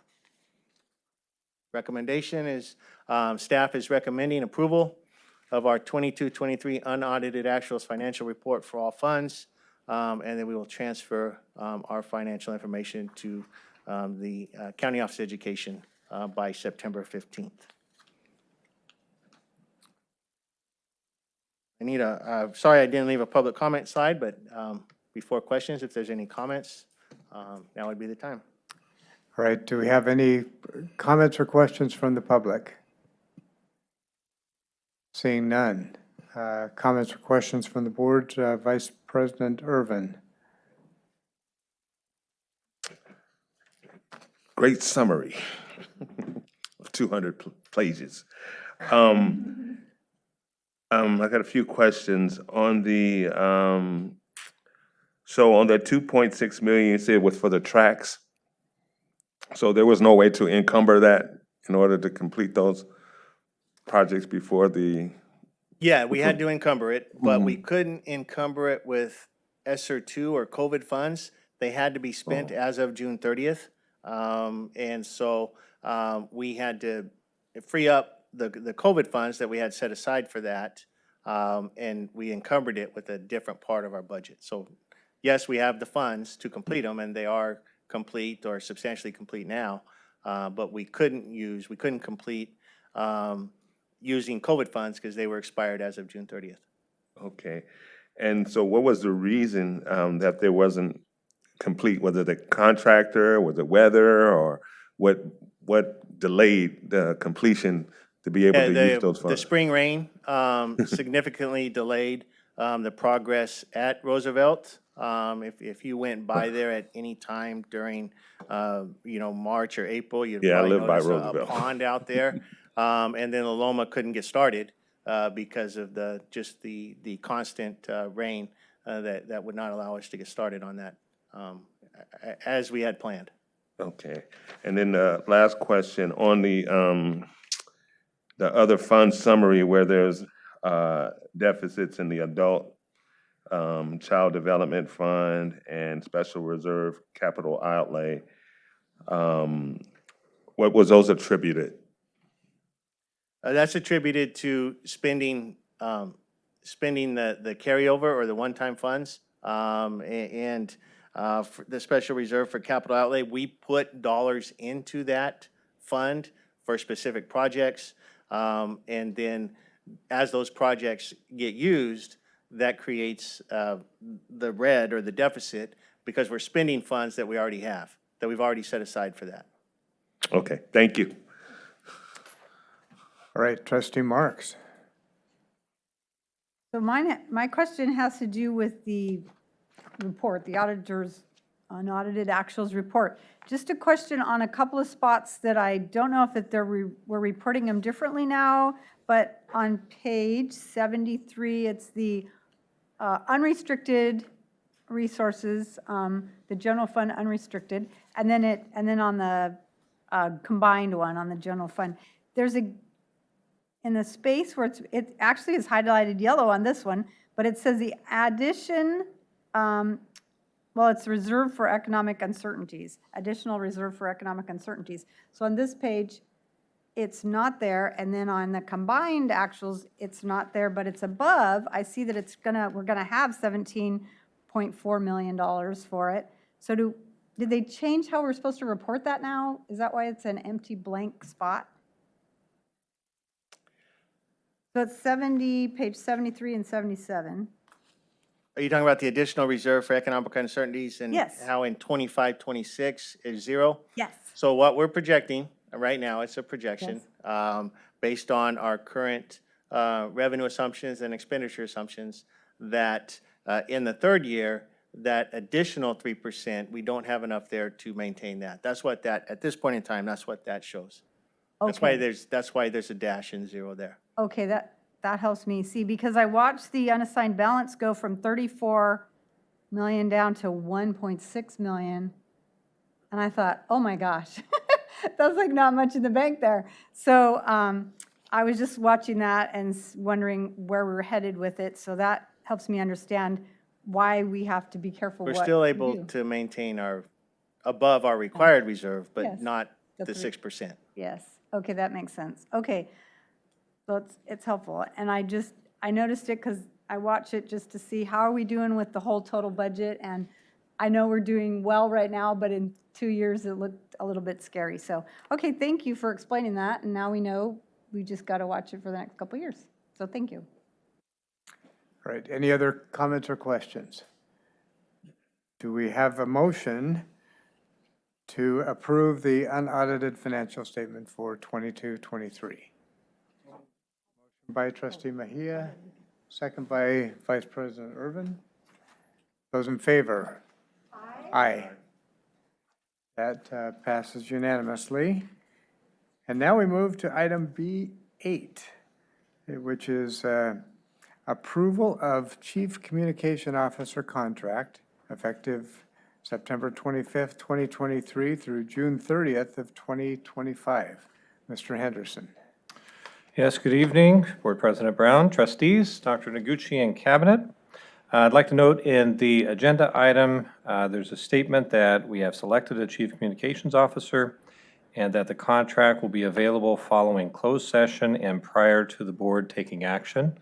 Recommendation is, staff is recommending approval of our 22-23 unaudited actuals financial report for all funds, and then we will transfer our financial information to the County Office of Education by September 15th. Sorry I didn't leave a public comment slide, but before questions, if there's any comments, now would be the time. All right, do we have any comments or questions from the public? Seeing none. Comments or questions from the board? Vice President Irvin. Great summary of 200 pages. I got a few questions on the, so on that 2.6 million, you said was for the tracks. So there was no way to encumber that in order to complete those projects before the... Yeah, we had to encumber it, but we couldn't encumber it with ESSER 2 or COVID funds. They had to be spent as of June 30th. And so we had to free up the COVID funds that we had set aside for that, and we encumbered it with a different part of our budget. So yes, we have the funds to complete them, and they are complete or substantially complete now, but we couldn't complete using COVID funds because they were expired as of June 30th. Okay. And so what was the reason that there wasn't complete? Was it the contractor, was it weather, or what delayed the completion to be able Yeah, to use those the funds? spring rain significantly delayed the progress at Roosevelt. If you went by there at any time during, March or April, you'd Yeah, I probably live by notice a Roosevelt. pond out there. And then Loma couldn't get started because of the constant rain that would not allow us to get started on that as we had planned. Okay. And then the last question on the other fund summary where there's deficits in the adult child development fund and special reserve capital outlay. What was those attributed? That's attributed to spending the carryover or the one-time funds, and for the special reserve for capital outlay. We put dollars into that fund for specific projects, and then as those projects get used, that creates the red or the deficit because we're spending funds that we already have, that we've already set aside for that. Okay, thank you. All right, trustee Marks. So my question has to do with the report, the auditor's unaudited actuals report. Just a question on a couple of spots that I don't know if we're reporting them differently now, but on page 73, it's the unrestricted resources, the general fund unrestricted, and then on the combined one on the general fund, there's in the space where it actually is highlighted yellow on this one, but it says the addition, it's reserved for economic uncertainties, additional reserve for economic uncertainties. So on this page, it's not there, and then on the combined actuals, it's not there, but it's above. I see that we're gonna have $17.4 million for it. So did they change how we're supposed to report that now? Is that why it's an empty blank spot? So it's page 73 and 77. Are you talking about the additional reserve for economic uncertainties and Yes. how in 25, 26 is zero? Yes. So what we're projecting right now, it's a projection based on our current revenue assumptions and expenditure assumptions that in the third year, that additional 3%, we don't have enough there to maintain that. That's what at this point in time, that's what that shows. That's why there's a dash and zero there. Okay, that helps me see, because I watched the unassigned balance go from 34 million down to 1.6 million. And I thought, oh my gosh, that's like not much in the bank there. So I was just watching that and wondering where we were headed with it. So that helps me understand why we have to be careful We're what still we able do. to maintain above our required reserve, but Yes. not The the three. 6%. Yes, okay, that makes sense. Okay, so it's helpful. And I noticed it because I watch it just to see how are we doing with the whole total budget. And I know we're doing well right now, but in 2 years, it looked a little bit scary. So, okay, thank you for explaining that. And now we know we just got to watch it for the next couple of years. So thank you. All right, any other comments or questions? Do we have a motion to approve the unaudited financial statement for 22-23? Motion by trustee Mejia, second by Vice President Urban. Those in favor? Aye. That passes unanimously. And now we move to item B8, which is approval of Chief Communication Officer contract effective September 25th, 2023 through June 30th of 2025. Mr. Henderson. Yes, good evening, Board President Brown, trustees, Dr. Noguchi, and Cabinet. I'd like to note in the agenda item, there's a statement that we have selected a Chief Communications Officer and that the contract will be available following closed session and prior to the board taking action.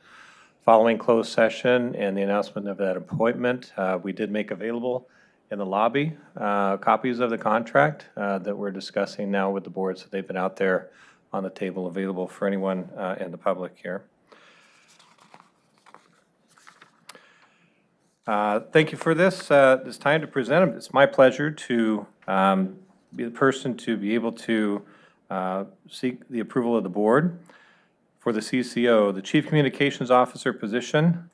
Following closed session and the announcement of that appointment, we did make available in the lobby copies of the contract that we're discussing now with the board, so they've been out there on the table available for anyone in the public here. Thank you for this time to present. It's my pleasure to be the person to be able to seek the approval of the board for the CCO, the Chief Communications Officer position,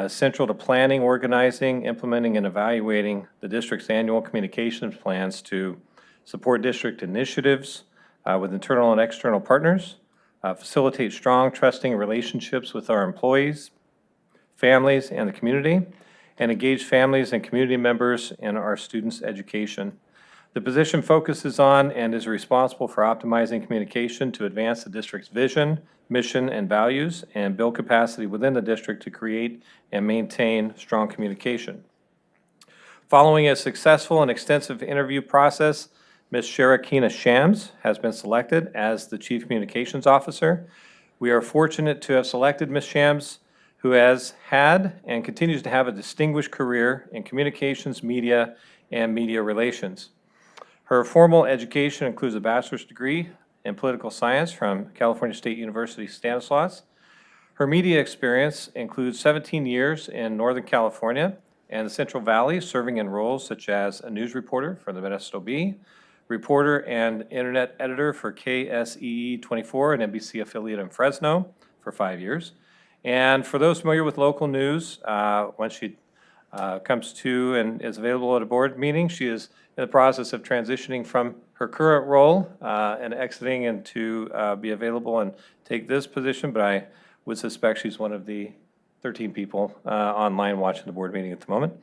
central to planning, organizing, implementing, and evaluating the district's annual communications plans to support district initiatives with internal and external partners, facilitate strong, trusting relationships with our employees, families, and the community, and engage families and community members in our students' education. The position focuses on and is responsible for optimizing communication to advance the district's vision, mission, and values, and build capacity within the district to create and maintain strong communication. Following a successful and extensive interview process, Ms. Sharakina Shams has been selected as the Chief Communications Officer. We are fortunate to have selected Ms. Shams, who has had and continues to have a distinguished career in communications, media, and media relations. Her formal education includes a bachelor's degree in political science from California State University, Stanislaus. Her media experience includes 17 years in Northern California and the Central Valley, serving in roles such as a news reporter for the Modesto Bee, reporter and internet editor for KSEE 24, an NBC affiliate in Fresno, for 5 years. And for those familiar with local news, when she comes to and is available at a board meeting, she is in the process of transitioning from her current role and exiting and to be available and take this position, but I would suspect she's one of the 13 people online watching the board meeting at the moment.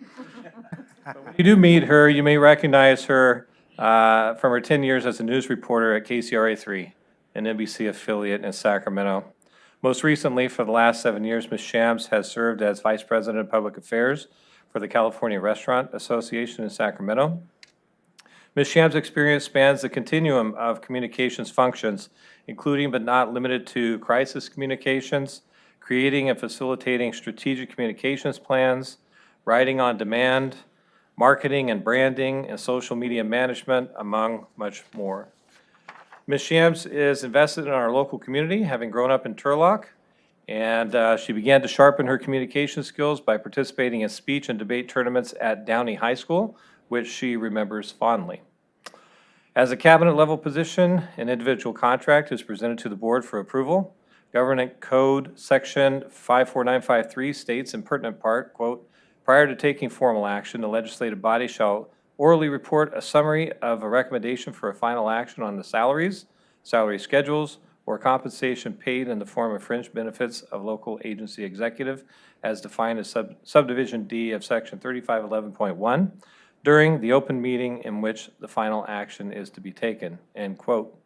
When you do meet her, you may recognize her from her 10 years as a news reporter at KCRA3, an NBC affiliate in Sacramento. Most recently, for the last 7 years, Ms. Shams has served as Vice President of Public Affairs for the California Restaurant Association in Sacramento. Ms. Shams' experience spans the continuum of communications functions, including but not limited to crisis communications, creating and facilitating strategic communications plans, writing on demand, marketing and branding, and social media management, among much more. Ms. Shams is invested in our local community, having grown up in Turlock, and she began to sharpen her communication skills by participating in speech and debate tournaments at Downey High School, which she remembers fondly. As a cabinet-level position, an individual contract is presented to the board for approval. Government Code Section 54953 states in pertinent part, quote, "Prior to taking formal action, the legislative body shall orally report a summary of a recommendation for a final action on the salaries, salary schedules, or compensation paid in the form of fringe benefits of local agency executive as defined as subdivision D of section 3511.1 during the open meeting in which the final action is to be taken," end quote.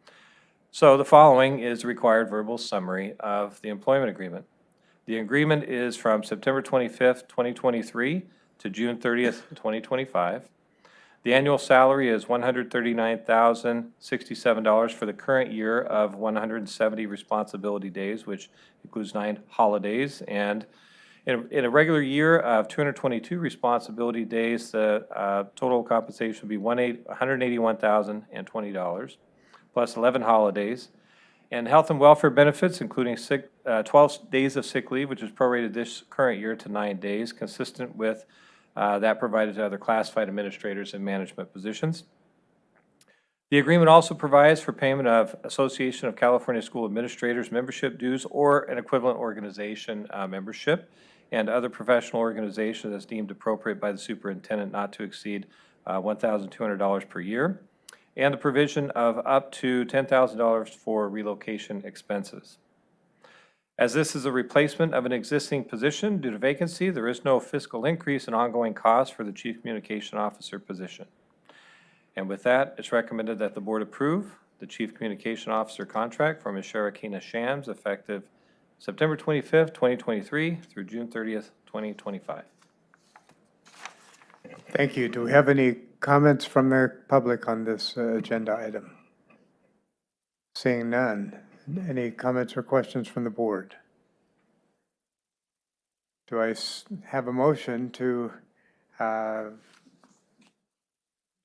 So the following is the required verbal summary of the employment agreement. The agreement is from September 25th, 2023 to June 30th, 2025. The annual salary is $139,067 for the current year of 170 responsibility days, which includes 9 holidays. And in a regular year of 222 responsibility days, the total compensation would be $181,020 plus 11 holidays. And health and welfare benefits, including 12 days of sick leave, which is prorated this current year to 9 days, consistent with that provided to other classified administrators and management positions. The agreement also provides for payment of Association of California School Administrators membership dues or an equivalent organization membership and other professional organizations as deemed appropriate by the superintendent not to exceed $1,200 per year, and the provision of up to $10,000 for relocation expenses. As this is a replacement of an existing position due to vacancy, there is no fiscal increase in ongoing costs for the Chief Communication Officer position. And with that, it's recommended that the board approve the Chief Communication Officer contract for Ms. Sharakina Shams effective September 25th, 2023 through June 30th, 2025. Thank you. Do we have any comments from the public on this agenda item? Seeing none. Any comments or questions from the board? Do I have a motion to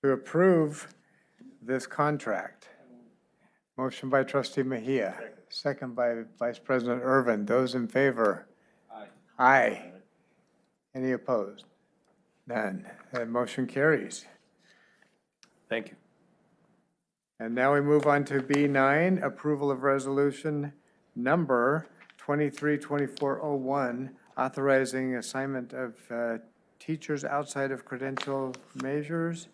approve this contract? Motion by trustee Mejia, second by Vice President Irvin. Those in favor? Aye. Aye. Any opposed? None. That motion carries. Thank you. And now we move on to B9, approval of resolution number 232401, authorizing assignment of teachers outside of credentialed majors,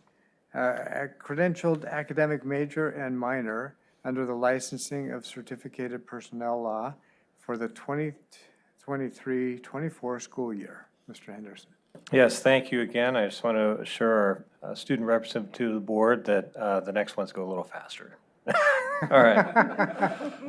credentialed academic major and minor under the licensing of certificated personnel law for the 2023-24 school year. Mr. Henderson. Yes, thank you again. I just want to assure our student representative to the board that the next ones go a little faster. All right.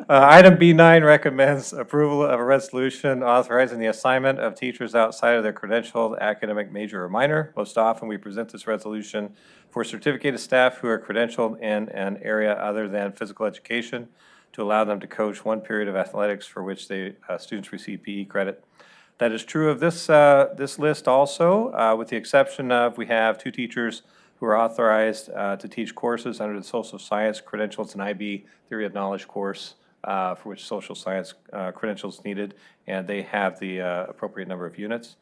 Item B9 recommends approval of a resolution authorizing the assignment of teachers outside of their credentialed academic major or minor. Most often, we present this resolution for certificated staff who are credentialed in an area other than physical education to allow them to coach one period of athletics for which students receive PE credit. That is true of this list also, with the exception of we have 2 teachers who are authorized to teach courses under the social science credentials and IB theory of knowledge course for which social science credentials needed, and they have the appropriate number of units.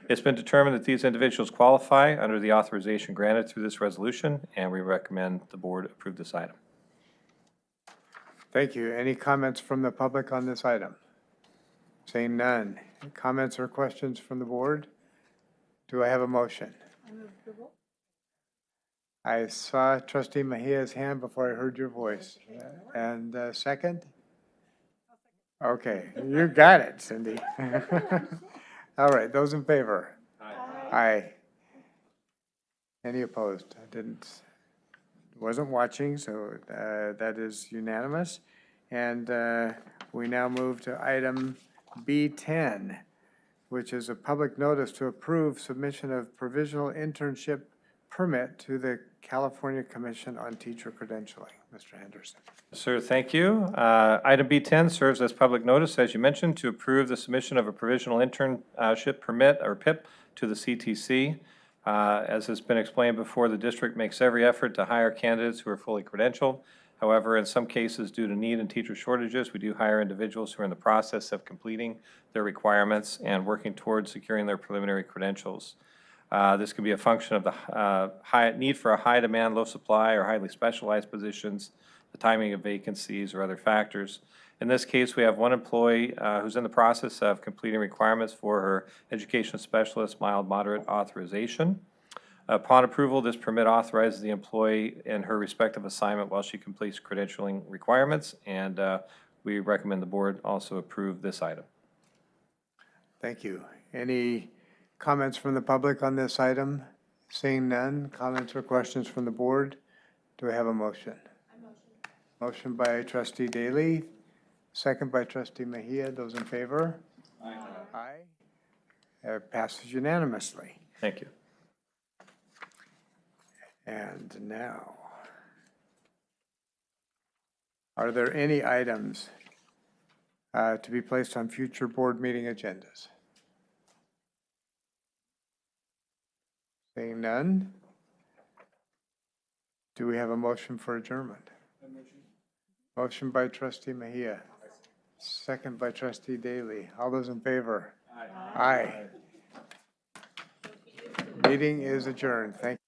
It's been determined that these individuals qualify under the authorization granted through this resolution, and we recommend the board approve this item. Thank you. Any comments from the public on this item? Seeing none. Comments or questions from the board? Do I have a motion? I saw trustee Mejia's hand before I heard your voice. And second? Okay, you got it, Cindy. All right, those in favor? Aye. Any opposed? Wasn't watching, so that is unanimous. And we now move to item B10, which is a public notice to approve submission of provisional internship permit to the California Commission on Teacher Credentialing. Mr. Henderson. Sir, thank you. Item B10 serves as public notice, as you mentioned, to approve the submission of a provisional internship permit, or PIP, to the CTC. As has been explained before, the district makes every effort to hire candidates who are fully credentialed. However, in some cases, due to need and teacher shortages, we do hire individuals who are in the process of completing their requirements and working towards securing their preliminary credentials. This could be a function of the need for a high demand, low supply, or highly specialized positions, the timing of vacancies, or other factors. In this case, we have one employee who's in the process of completing requirements for her education specialist mild moderate authorization. Upon approval, this permit authorizes the employee in her respective assignment while she completes credentialing requirements, and we recommend the board also approve this item. Thank you. Any comments from the public on this item? Seeing none, comments or questions from the board? Do we have a motion? Motion by trustee Daly, second by trustee Mejia. Those in favor? Aye. Aye. Passes unanimously. Thank you. And now, are there any items to be placed on future board meeting agendas? Seeing none, do we have a motion for adjournment? Motion by trustee Mejia, second by trustee Daly. All those in favor? Aye. Aye. Meeting is adjourned. Thank you.